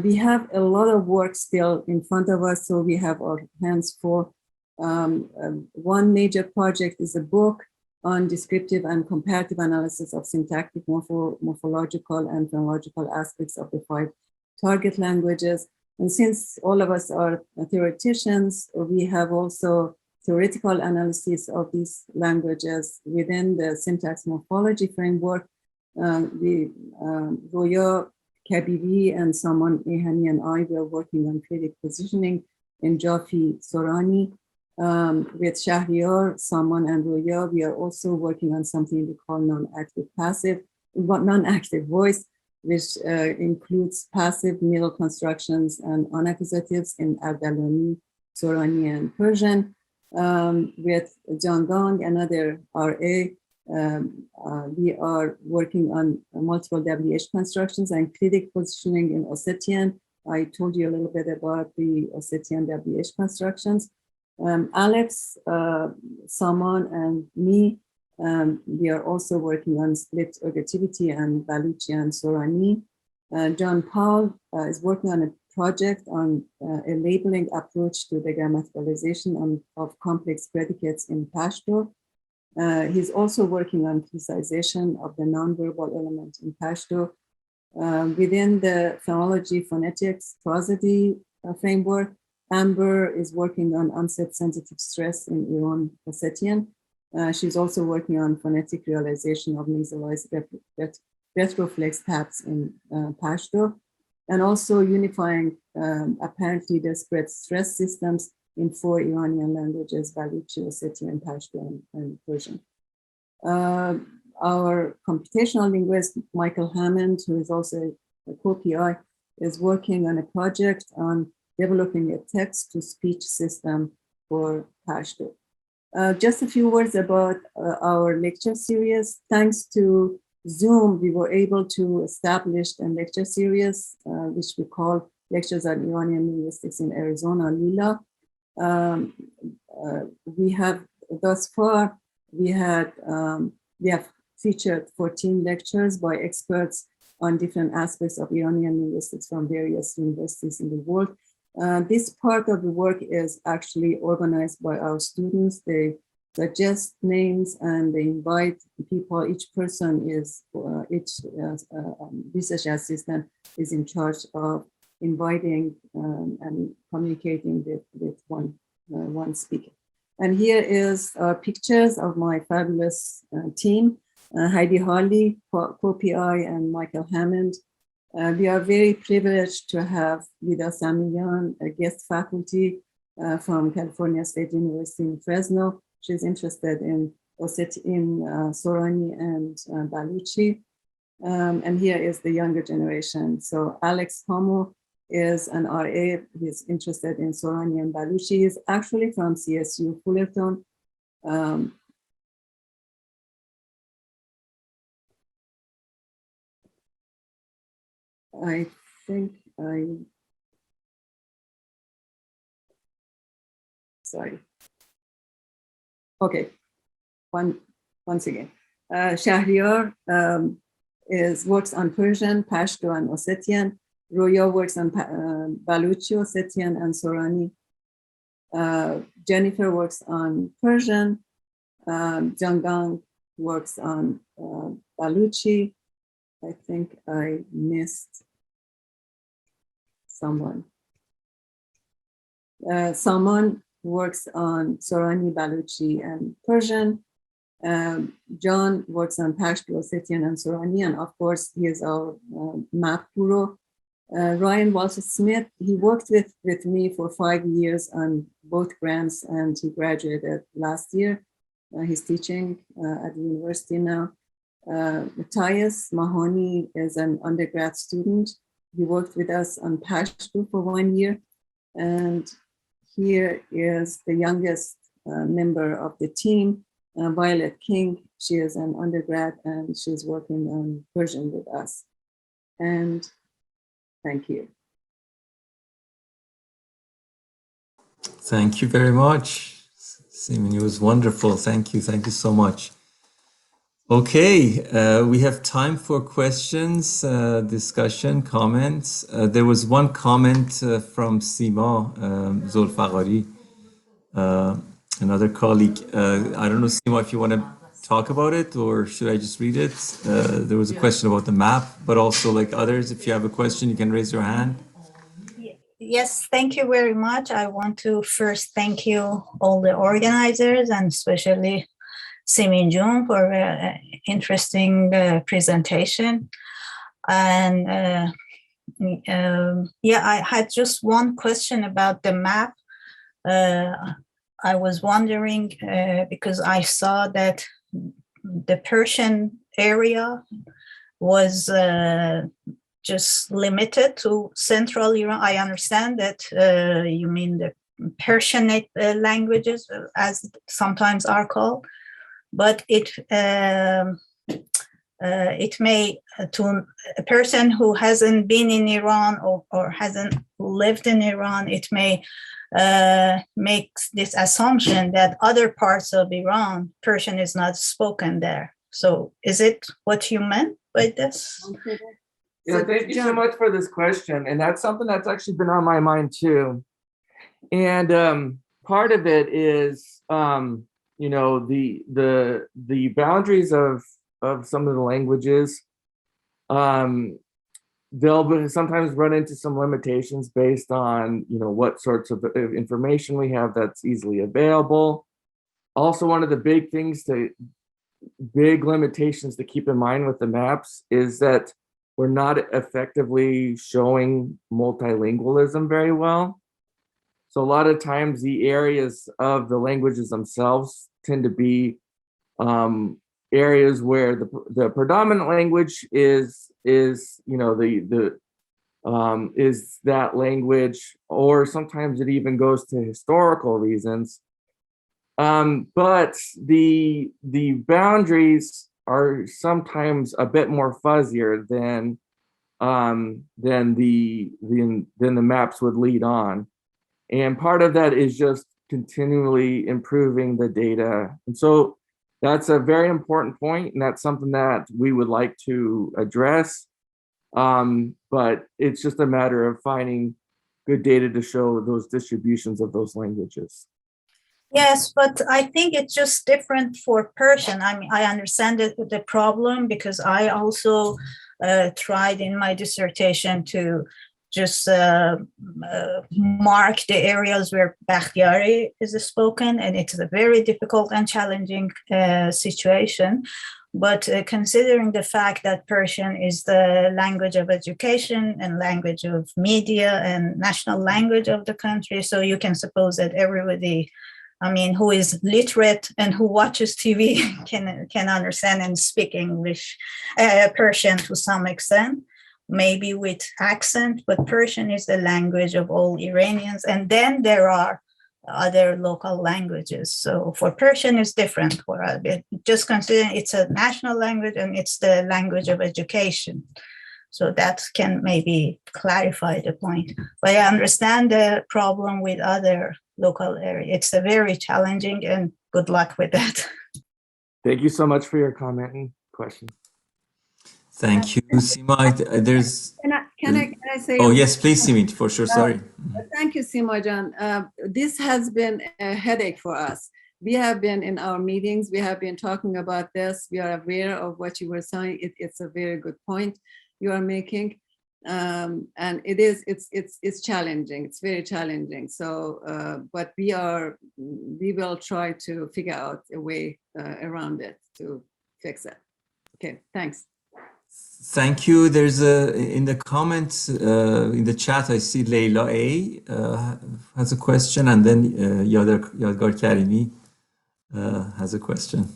We have a lot of work still in front of us, so we have our hands full. One major project is a book on descriptive and comparative analysis of syntactic, morphological, and phonological aspects of the 5 target languages. And since all of us are theoreticians, we have also theoretical analysis of these languages within the syntax morphology framework. Roya Kabiri and Saman Ehani and I were working on critic positioning in Jafi Sorani. With Shahriar, Saman, and Roya, we are also working on something we call non-active voice, which includes passive middle constructions and unaccusatives in Ardalani, Sorani, and Persian. With Jangang, another RA, we are working on multiple WH constructions and critic positioning in Ossetian. I told you a little bit about the Ossetian WH constructions. Alex, Saman, and me, we are also working on split ergativity and Baluchi and Sorani. John Paul is working on a project on a labeling approach to the grammaticalization of complex predicates in Pashto. He's also working on criticization of the nonverbal element in Pashto. Within the phonology, phonetics, prosody framework, Amber is working on onset sensitive stress in Iran Ossetian. She's also working on phonetic realization of nasalized retroflex taps in Pashto, and also unifying apparently disparate stress systems in 4 Iranian languages, Baluchi, Ossetian, Pashto, and Persian. Our computational linguist, Michael Hammond, who is also a co-PI, is working on a project on developing a text-to-speech system for Pashto. Just a few words about our lecture series. Thanks to Zoom, we were able to establish a lecture series, which we call Lectures on Iranian Linguistics in Arizona, Lila. We have, thus far, we have featured 14 lectures by experts on different aspects of Iranian linguistics from various universities in the world. This part of the work is actually organized by our students. They suggest names and they invite people. Each person is, each research assistant is in charge of inviting and communicating with one speaker. And here is pictures of my fabulous team, Heidi Harley, co-PI, and Michael Hammond. We are very privileged to have Vida Samiyan, a guest faculty from California State University in Fresno. She's interested in Sorani and Baluchi. And here is the younger generation. So Alex Homo is an RA. He's interested in Sorani and Baluchi. He's actually from CSU Fullerton. I think sorry. Okay, once again. Shahriar works on Persian, Pashto, and Ossetian. Roya works on Baluchi, Ossetian, and Sorani. Jennifer works on Persian. Jangang works on Baluchi. I think I missed someone. Salman works on Sorani, Baluchi, and Persian. John works on Pashto, Ossetian, and Sorani, and of course, he is our map guru. Ryan Walter-Smith, he worked with me for 5 years on both grants, and he graduated last year. He's teaching at the university now. Matthias Mahoney is an undergrad student. He worked with us on Pashto for 1 year. And here is the youngest member of the team, Violet King. She is an undergrad and she's working on Persian with us. And thank you. Thank you very much, Simin. It was wonderful. Thank you. Thank you so much. Okay, we have time for questions, discussion, comments. There was one comment from Sima Zulfaqari, another colleague. I don't know, Sima, if you want to talk about it, or should I just read it? There was a question about the map, but also like others, if you have a question, you can raise your hand. Yes, thank you very much. I want to first thank you all the organizers, and especially Simin Jun for an interesting presentation. And yeah, I had just one question about the map. I was wondering, because I saw that the Persian area was just limited to central Iran. I understand that you mean the Persianate languages, as sometimes are called, but it may, to a person who hasn't been in Iran or hasn't lived in Iran, it may make this assumption that other parts of Iran, Persian is not spoken there. So is it what you meant by this? Yeah, thank you so much for this question. And that's something that's actually been on my mind too. And part of it is, you know, the boundaries of some of the languages. They'll sometimes run into some limitations based on, you know, what sorts of information we have that's easily available. Also, one of the big limitations to keep in mind with the maps is that we're not effectively showing multilingualism very well. So a lot of times the areas of the languages themselves tend to be areas where the predominant language is you know is that language, or sometimes it even goes to historical reasons. But the boundaries are sometimes a bit more fuzzier than the maps would lead on. And part of that is just continually improving the data. And so that's a very important point, and that's something that we would like to address. But it's just a matter of finding good data to show those distributions of those languages. Yes, but I think it's just different for Persian. I mean, I understand the problem, because I also tried in my dissertation to just mark the areas where Bakhtiari is spoken, and it's a very difficult and challenging situation. But considering the fact that Persian is the language of education and language of media and national language of the country, so you can suppose that everybody, I mean, who is literate and who watches TV can understand and speak English, Persian to some extent, maybe with accent, but Persian is the language of all Iranians. And then there are other local languages. So for Persian, it's different. For just considering it's a national language and it's the language of education. So that can maybe clarify the point. But I understand the problem with other local areas. It's a very challenging, and good luck with that. Thank you so much for your comment and question. Thank you, Sima. There's. Can I say? Oh yes, please, Simin, for sure. Sorry. Thank you, Sima Jan. This has been a headache for us. We have been in our meetings. We have been talking about this. We are aware of what you were saying. It's a very good point you are making. and it's challenging. It's very challenging. So, but we will try to figure out a way around it to fix it. Okay, thanks. Thank you. There's in the comments, in the chat, I see Elahé has a question, and then Yadgar Karimi has a question.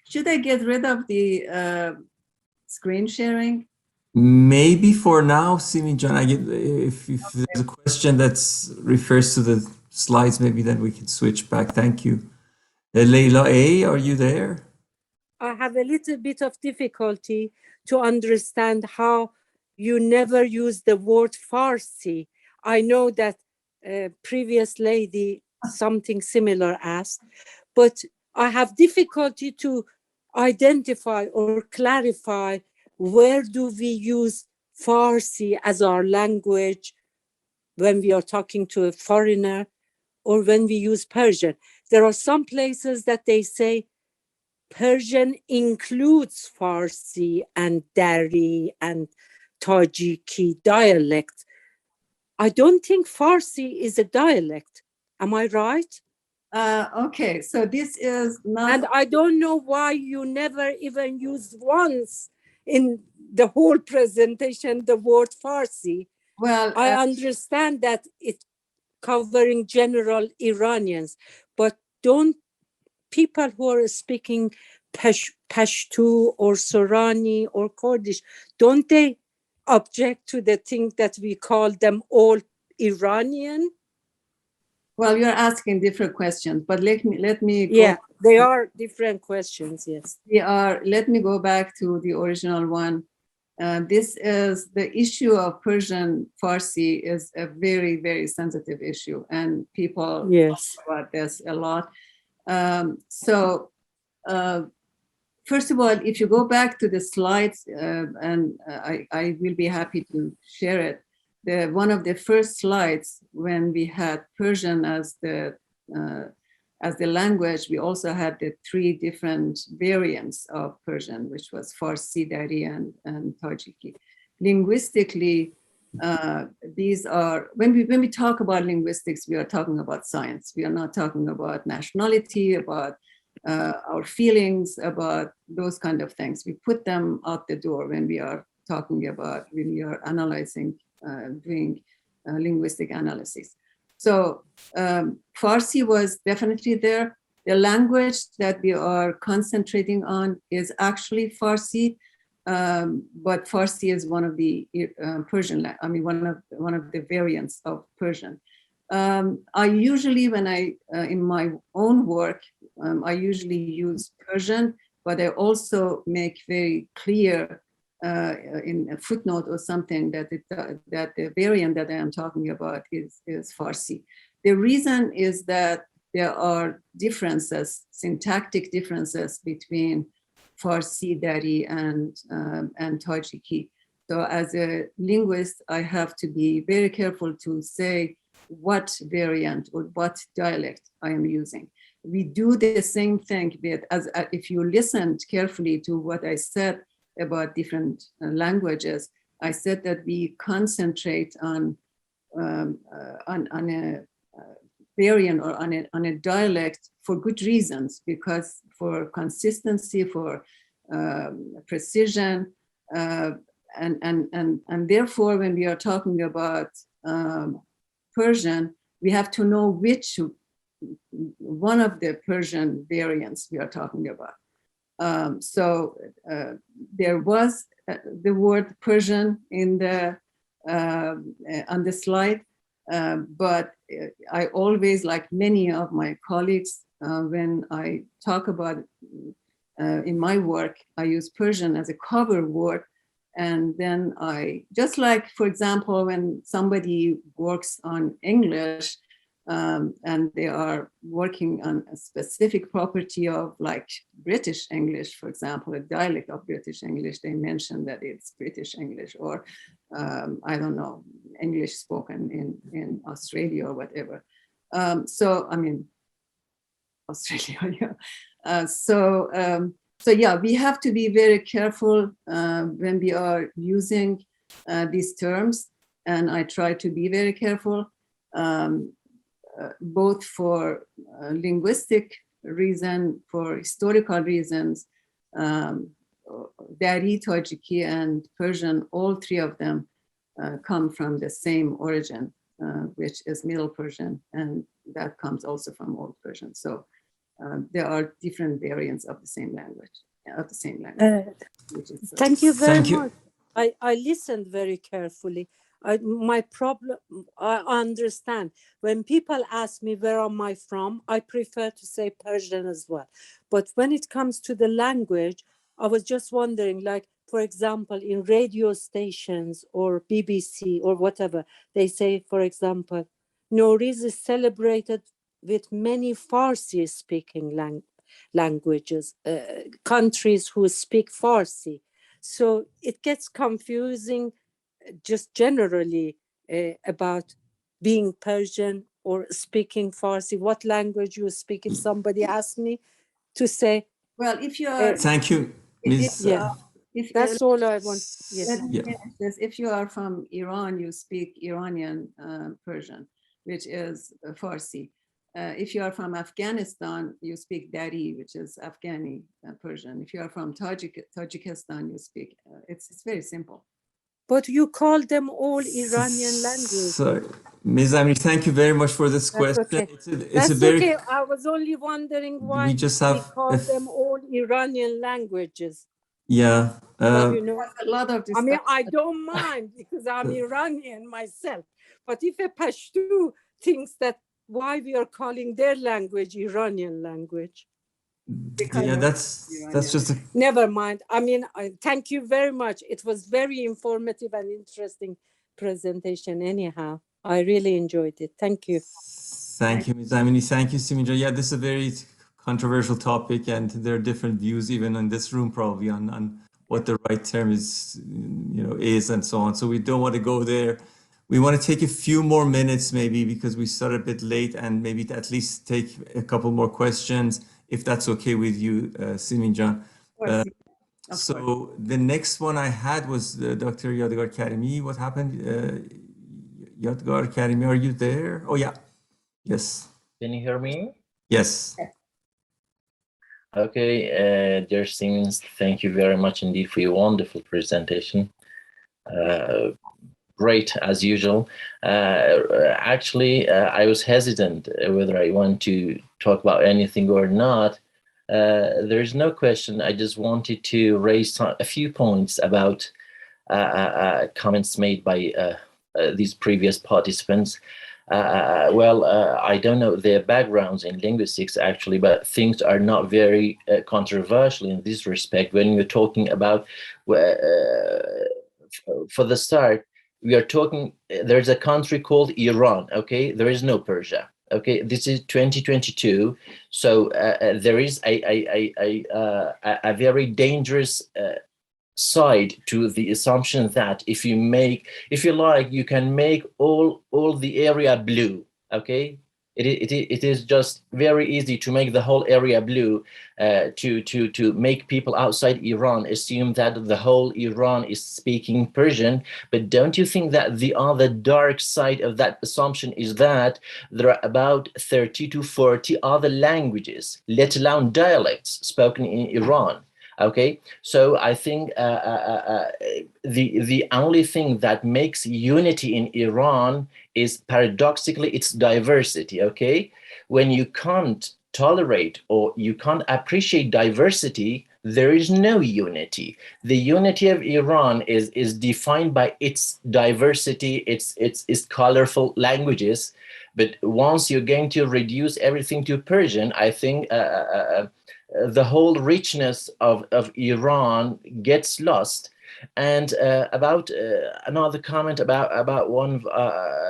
Should I get rid of the screen sharing? Maybe for now, Simin John, if there's a question that refers to the slides, maybe then we can switch back. Thank you. Elahé, are you there? I have a little bit of difficulty to understand how you never use the word Farsi. I know that previous lady something similar asked, but I have difficulty to identify or clarify where do we use Farsi as our language when we are talking to a foreigner or when we use Persian. There are some places that they say Persian includes Farsi and Dari and Tajiki dialect. I don't think Farsi is a dialect. Am I right? Okay, so this is not... And I don't know why you never even used once in the whole presentation the word Farsi. Well, I understand that it's covering general Iranians, but don't people who are speaking Pashto or Sorani or Kurdish, don't they object to the thing that we call them all Iranian? Well, you're asking different questions, but let me go. Yeah, they are different questions, yes. Let me go back to the original one. This is the issue of Persian Farsi is a very, very sensitive issue, and people talk about this a lot. First of all, if you go back to the slides, and I will be happy to share it, one of the first slides when we had Persian as the language, we also had the 3 different variants of Persian, which was Farsi, Dari, and Tajiki. Linguistically, these are, when we talk about linguistics, we are talking about science. We are not talking about nationality, about our feelings, about those kind of things. We put them out the door when we are talking about, when we are analyzing, doing linguistic analysis. So Farsi was definitely there. The language that we are concentrating on is actually Farsi, but Farsi is one of the Persian, I mean, one of the variants of Persian. I usually, when in my own work, I usually use Persian, but I also make very clear in a footnote or something that the variant that I am talking about is Farsi. The reason is that there are differences, syntactic differences between Farsi, Dari, and Tajiki. So as a linguist, I have to be very careful to say what variant or what dialect I am using. We do the same thing with, if you listened carefully to what I said about different languages, I said that we concentrate on a variant or on a dialect for good reasons, because for consistency, for precision, and therefore when we are talking about Persian, we have to know which one of the Persian variants we are talking about. There was the word Persian in the on the slide, but I always, like many of my colleagues, when I talk about in my work, I use Persian as a cover word. And then just like, for example, when somebody works on English and they are working on a specific property of like British English, for example, a dialect of British English, they mention that it's British English, or I don't know, English spoken in Australia or whatever. I mean, Australia, yeah. So yeah, we have to be very careful when we are using these terms, and I try to be very careful, both for linguistic reason, for historical reasons. Dari, Tajiki, and Persian, all three of them come from the same origin, which is Middle Persian, and that comes also from Old Persian. So there are different variants of the same language, Thank you very Thank you. much. I listened very carefully. My problem, I understand. When people ask me where am I from, I prefer to say Persian as well. But when it comes to the language, I was just wondering, like, for example, in radio stations or BBC or whatever, they say, for example, Nowruz is celebrated with many Farsi speaking languages, countries who speak Farsi. So it gets confusing just generally about being Persian or speaking Farsi, what language you speak. If somebody asks me to say, well, if you are, Thank you, Ms. yeah, that's all I want. Yes. let me Yeah. finish this. If you are from Iran, you speak Iranian Persian, which is Farsi. If you are from Afghanistan, you speak Dari, which is Afghani Persian. If you are from Tajikistan, you speak, it's very simple. But you call them all Iranian languages. So, Ms. Amir, thank you very much for this That's question. okay. It's That's a very, okay. I was only wondering why we just have, call them all Iranian languages. yeah. But you know, A lot of I mean, discussion. I don't mind because I'm Iranian myself. But if a Pashto thinks that why we are calling their language Iranian language, Yeah, that's just a, never mind. I mean, thank you very much. It was very informative and interesting presentation. Anyhow, I really enjoyed it. Thank you. thank you, Ms. Amini. Thank you, Simin. Yeah, this is a very controversial topic, and there are different views even in this room probably on what the right term is, is and so on. So we don't want to go there. We want to take a few more minutes maybe because we started a bit late, and maybe to at least take a couple more questions, if that's okay with you, Simin Jan. So the next one I had was Dr. Yadgar Karimi. What happened? Yadgar Karimi, are you there? Oh, yeah. Yes. Can you hear me? Yes. Okay, dear Siemens, thank you very much indeed for your wonderful presentation. Great, as usual. Actually, I was hesitant whether I want to talk about anything or not. There's no question. I just wanted to raise a few points about comments made by these previous participants. I don't know their backgrounds in linguistics actually, but things are not very controversial in this respect. When we're talking about, for the start, we are talking, there's a country called Iran, okay? There is no Persia, okay? This is 2022. So there is a very dangerous side to the assumption that if you like, you can make all the area blue, okay? It is just very easy to make the whole area blue, to make people outside Iran assume that the whole Iran is speaking Persian. But don't you think that the other dark side of that assumption is that there are about 30 to 40 other languages, let alone dialects, spoken in Iran? Okay, so I think the only thing that makes unity in Iran is paradoxically its diversity. Okay, when you can't tolerate or you can't appreciate diversity, there is no unity. The unity of Iran is defined by its diversity, its colorful languages. But once you're going to reduce everything to Persian, I think the whole richness of Iran gets lost. And about another comment about one of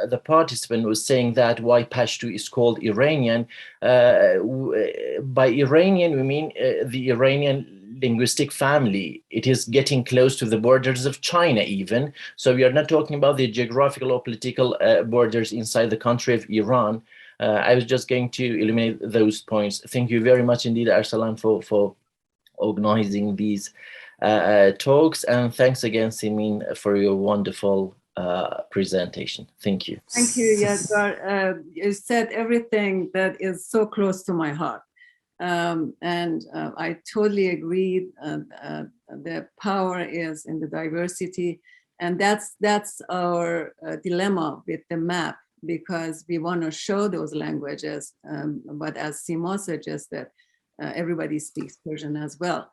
the participant was saying that why Pashto is called Iranian. By Iranian, we mean the Iranian linguistic family. It is getting close to the borders of China even. So we are not talking about the geographical or political borders inside the country of Iran. I was just going to eliminate those points. Thank you very much indeed, Arsalan, for organizing these talks. And thanks again, Simin, for your wonderful presentation. Thank you. Thank you, Yadgar. You said everything that is so close to my heart. And I totally agree. The power is in the diversity. And that's our dilemma with the map, because we want to show those languages. But as Sima suggested, everybody speaks Persian as well.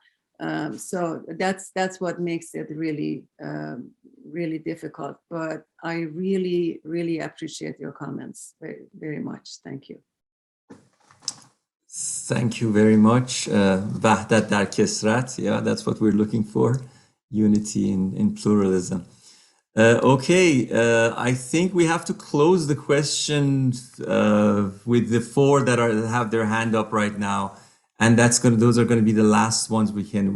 So that's what makes it really, really difficult. But I really, really appreciate your comments very, very much. Thank you. Thank you very much. Wahdat dar kesrat. Yeah, that's what we're looking for. Unity in pluralism. Okay, I think we have to close the questions with the four that have their hand up right now, and those are going to be the last ones we can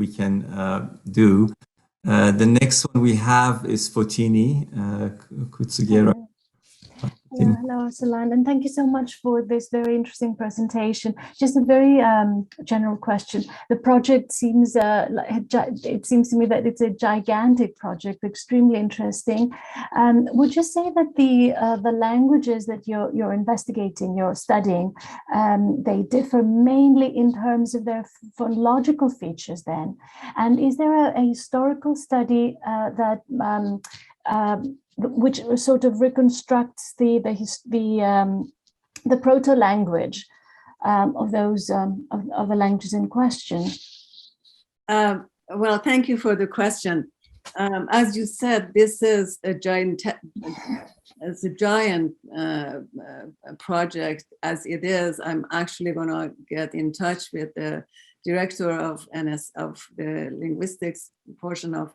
do. The next one we have is Fotini Kutsugera. Yeah, hello, Saland, and thank you so much for this very interesting presentation. Just a very general question. The project seems, it seems to me that it's a gigantic project, extremely interesting. Would you say that the languages that you're investigating, you're studying, they differ mainly in terms of their phonological features then? And is there a historical study that which sort of reconstructs the proto-language of those of the languages in question? Well, thank you for the question. As you said, this is a giant project. As it is, I'm actually going to get in touch with the director of the linguistics portion of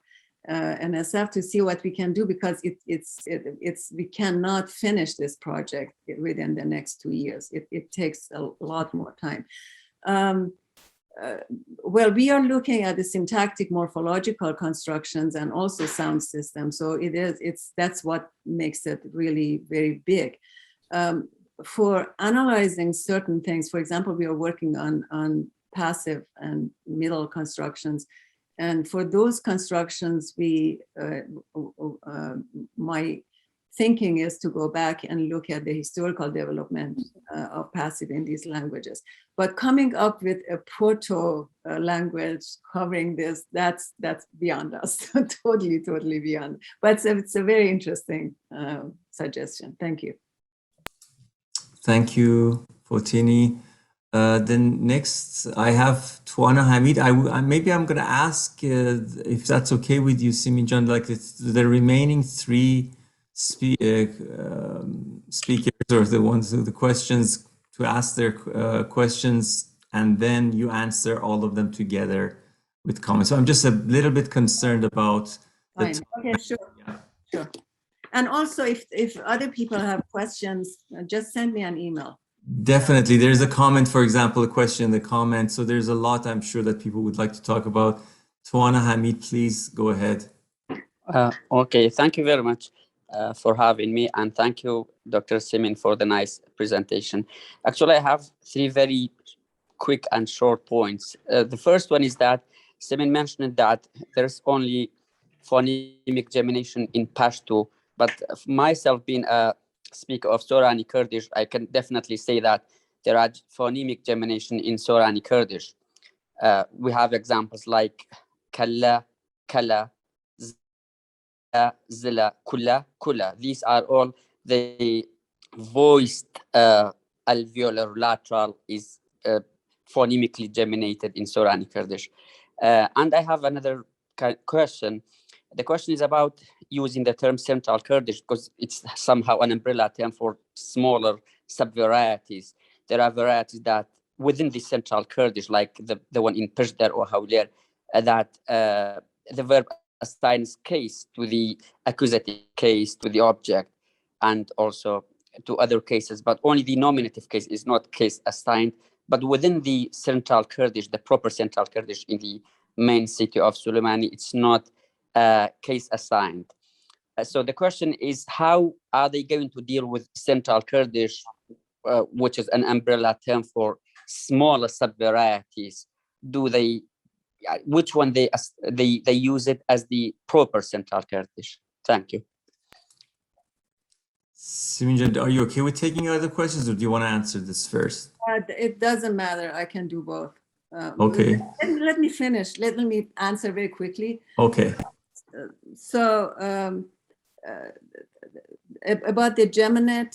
NSF to see what we can do, because we cannot finish this project within the next 2 years. It takes a lot more time. Well, we are looking at the syntactic morphological constructions and also sound systems. So that's what makes it really very big. For analyzing certain things, for example, we are working on passive and middle constructions. And for those constructions, my thinking is to go back and look at the historical development of passive in these languages. But coming up with a proto language covering this, that's beyond us, totally beyond. But it's a very interesting suggestion. Thank you. Thank you, Fotini. Then next, I have Tuana Hamid. Maybe I'm going to ask if that's okay with you, Simin Can, like the remaining three speakers or the questions, to ask their questions, and then you answer all of them together with comments. So I'm just a little bit concerned about the time. Okay, sure. Yeah. Sure. And also, if other people have questions, just send me an email. Definitely. There's a comment, for example, a question in the comment. So there's a lot I'm sure that people would like to talk about. Tuana Hamid, please go ahead. Okay, thank you very much for having me. And thank you, Dr. Simin, for the nice presentation. Actually, I have three very quick and short points. The first one is that Simin mentioned that there's only phonemic gemination in Pashto, but myself being a speaker of Sorani Kurdish, I can definitely say that there are phonemic gemination in Sorani Kurdish. We have examples like kalla, kala, zila, kula, kula. These are all the voiced alveolar lateral is phonemically geminated in Sorani Kurdish. And I have another question. The question is about using the term Central Kurdish, because it's somehow an umbrella term for smaller sub-varieties. There are varieties that within the Central Kurdish, like the one in Peshdar or Hawler, that the verb assigns case to the accusative case, to the object, and also to other cases, but only the nominative case is not case assigned. But within the Central Kurdish, the proper Central Kurdish in the main city of Suleimani, it's not case assigned. So the question is, how are they going to deal with Central Kurdish, which is an umbrella term for smaller sub-varieties? Do they which one they use it as the proper Central Kurdish. Thank you. Simin, are you okay with taking other questions, or do you want to answer this first? It doesn't matter. I can do both. Okay. Let me finish. Let me answer very quickly. Okay. So about the Geminet,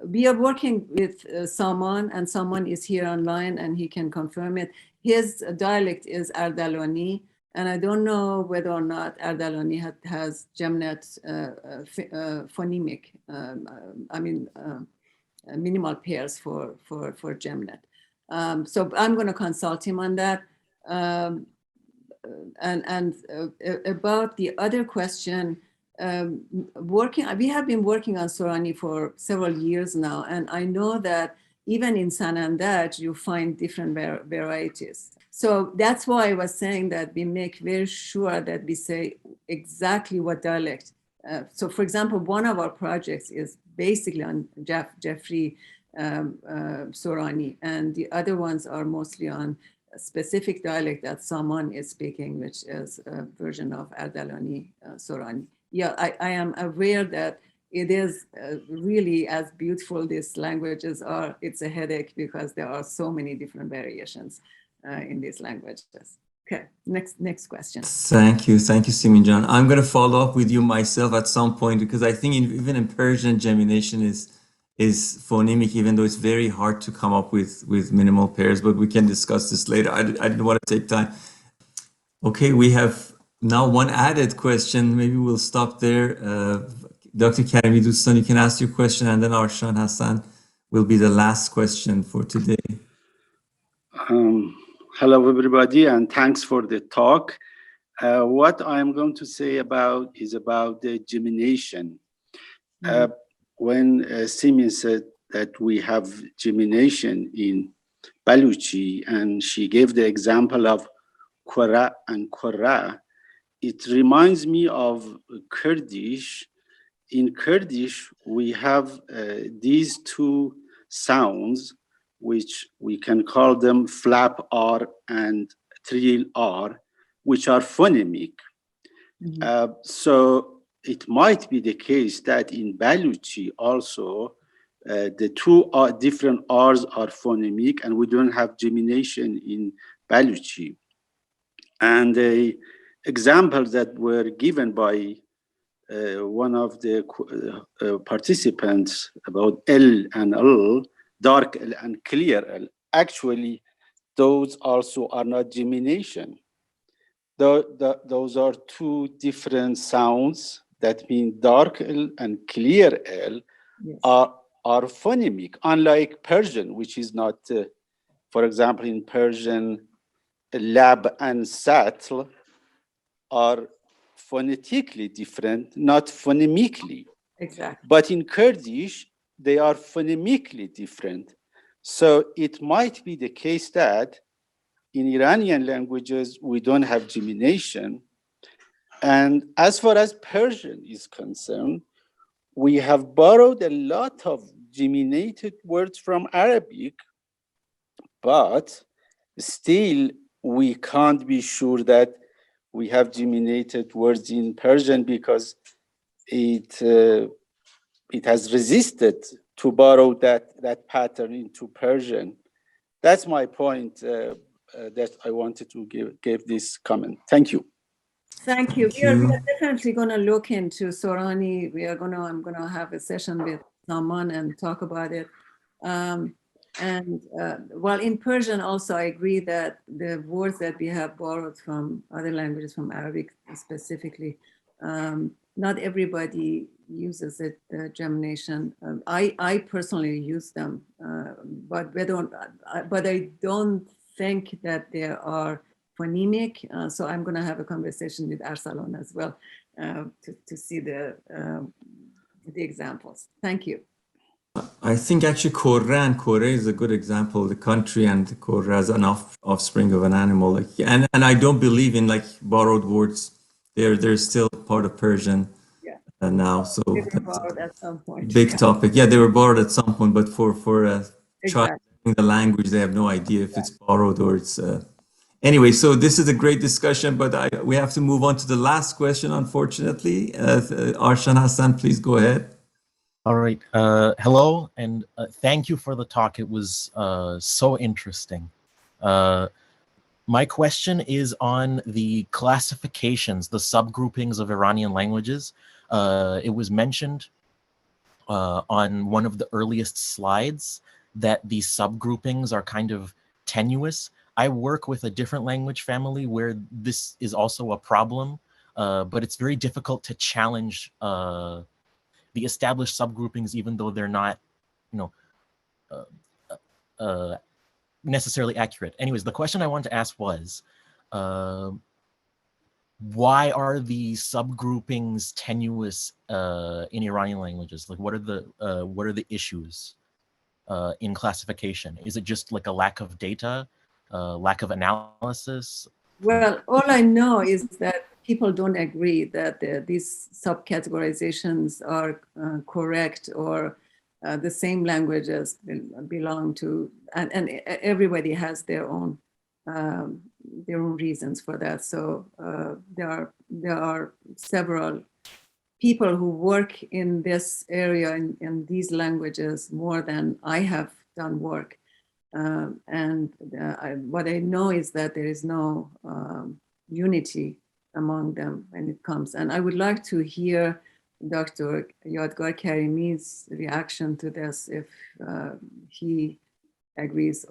we are working with Saman, and Saman is here online and he can confirm it. His dialect is Ardalani, and I don't know whether or not Ardalani has Geminet phonemic, minimal pairs for Geminet. So I'm going to consult him on that. About the other question, we have been working on Sorani for several years now, and I know that even in Sanandaj, you find different varieties. So that's why I was saying that we make very sure that we say exactly what dialect. So for example, one of our projects is basically on Jeffrey Sorani, and the other ones are mostly on a specific dialect that someone is speaking, which is a version of Ardalani Sorani. Yeah, I am aware that it is really as beautiful these languages are. It's a headache because there are so many different variations in these languages. Okay, next question. Thank you, Simin Jan. I'm going to follow up with you myself at some point, because I think even in Persian, gemination is phonemic, even though it's very hard to come up with minimal pairs, but we can discuss this later. I didn't want to take time. Okay, we have now one added question. Maybe we'll stop there. Dr. Karimi Dustan, you can ask your question, and then Arshan Hassan will be the last question for today. Hello, everybody, and thanks for the talk. What I'm going to say is about the gemination. When Simin said that we have gemination in Baluchi, and she gave the example of Qura and Qurra, it reminds me of Kurdish. In Kurdish, we have these two sounds, which we can call them flap R and trill R, which are phonemic. So it might be the case that in Baluchi also, the two different R's are phonemic, and we don't have gemination in Baluchi. And the examples that were given by one of the participants about L and L, dark L and clear L, actually, those also are not gemination. Those are two different sounds that mean dark L and clear L are phonemic, unlike Persian, which is not, for example, in Persian, lab and satl are phonetically different, not phonemically. Exactly. But in Kurdish, they are phonemically different. So it might be the case that in Iranian languages, we don't have gemination. And as far as Persian is concerned, we have borrowed a lot of geminated words from Arabic, but still we can't be sure that we have geminated words in Persian because it has resisted to borrow that pattern into Persian. That's my point that I wanted to give this comment. Thank you. Thank you. We are definitely going to look into Sorani. I'm going to have a session with Saman and talk about it. While in Persian also, I agree that the words that we have borrowed from other languages, from Arabic specifically, not everybody uses it, gemination. I personally use them, but I don't think that they are phonemic. So I'm going to have a conversation with Arsalan as well to see the examples. Thank you. I think actually Korra and Kore is a good example. The country and Korra as an offspring of an animal. And I don't believe in borrowed words. They're still part of Persian now. So they were borrowed at some point. Big topic. Yeah, they were borrowed at some point, but for a child learning the language, they have no idea if it's borrowed or it's Anyway, so this is a great discussion, but we have to move on to the last question, unfortunately. Arshan Hassan, please go ahead. All right. Hello, and thank you for the talk. It was so interesting. My question is on the classifications, the subgroupings of Iranian languages. It was mentioned on one of the earliest slides that these subgroupings are kind of tenuous. I work with a different language family where this is also a problem, but it's very difficult to challenge the established subgroupings, even though they're not, necessarily accurate. Anyways, the question I wanted to ask was, why are the subgroupings tenuous in Iranian languages? Like, what are the issues in classification? Is it just like a lack of data, lack of analysis? Well, all I know is that people don't agree that these subcategorizations are correct, or the same languages belong to, and everybody has their own reasons for that. So there are several people who work in this area in these languages more than I have done work. What I know is that there is no unity among them when it comes. And I would like to hear Dr. Yadgar Karimi's reaction to this, if he agrees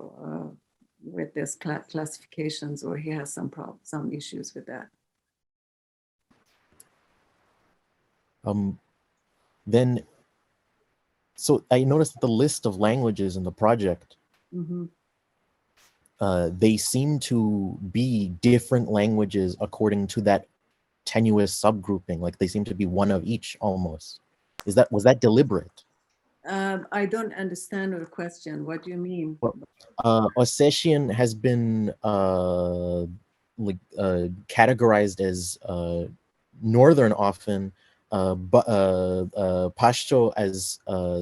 with this classifications, or he has some issues with that. Then, so I noticed that the list of languages in the project, they seem to be different languages according to that tenuous subgrouping. Like they seem to be one of each almost. Was that deliberate? I don't understand your question. What do you mean? Well, Ossetian has been categorized as northern often, but Pashto as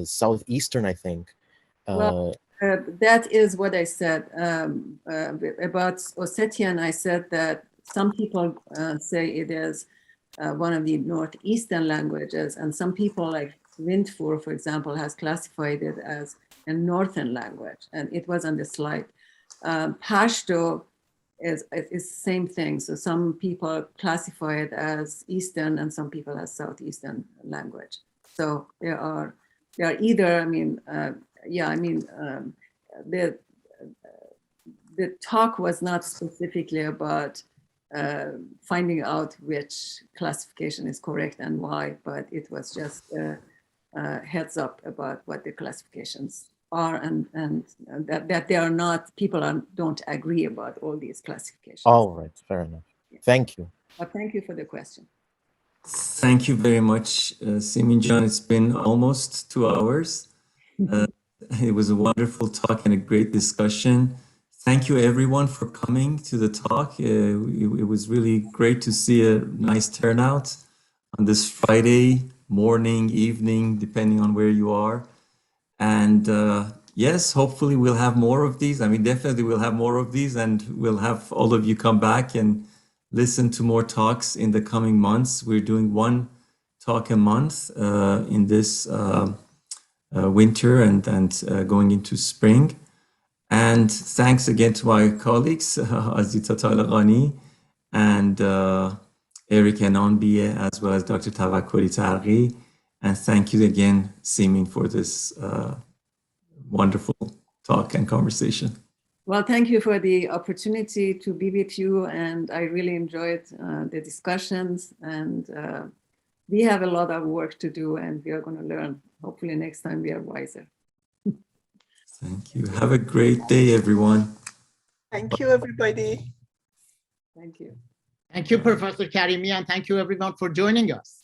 southeastern, I think. That is what I said about Ossetian. I said that some people say it is one of the northeastern languages, and some people like Windfur, for example, has classified it as a northern language, and it was on the slide. Pashto is the same thing. So some people classify it as Eastern and some people as Southeastern language. So they are either, the talk was not specifically about finding out which classification is correct and why, but it was just a heads up about what the classifications are, and that they are not, don't agree about all these classifications. All right, fair enough. Yeah. Thank you. But thank you for the question. Thank you very much, Simin Jan. It's been almost 2 hours. It was a wonderful talk and a great discussion. Thank you everyone for coming to the talk. It was really great to see a nice turnout on this Friday morning, evening, depending on where you are. And yes, hopefully we'll have more of these. Definitely we'll have more of these, and we'll have all of you come back and listen to more talks in the coming months. We're doing one talk a month in this winter and going into spring. And thanks again to my colleagues, Azita Talaqani and Eric Enonbiye, as well as Dr. Tawakkoli Targhi. And thank you again, Simin, for this wonderful talk and conversation. Well, thank you for the opportunity to be with you. And I really enjoyed the discussions. And we have a lot of work to do, and we are going to learn. Hopefully next time we are wiser. Thank you. Have a great day, everyone. Thank you, everybody. Thank you. Thank you, Professor Karimi, and thank you everyone for joining us.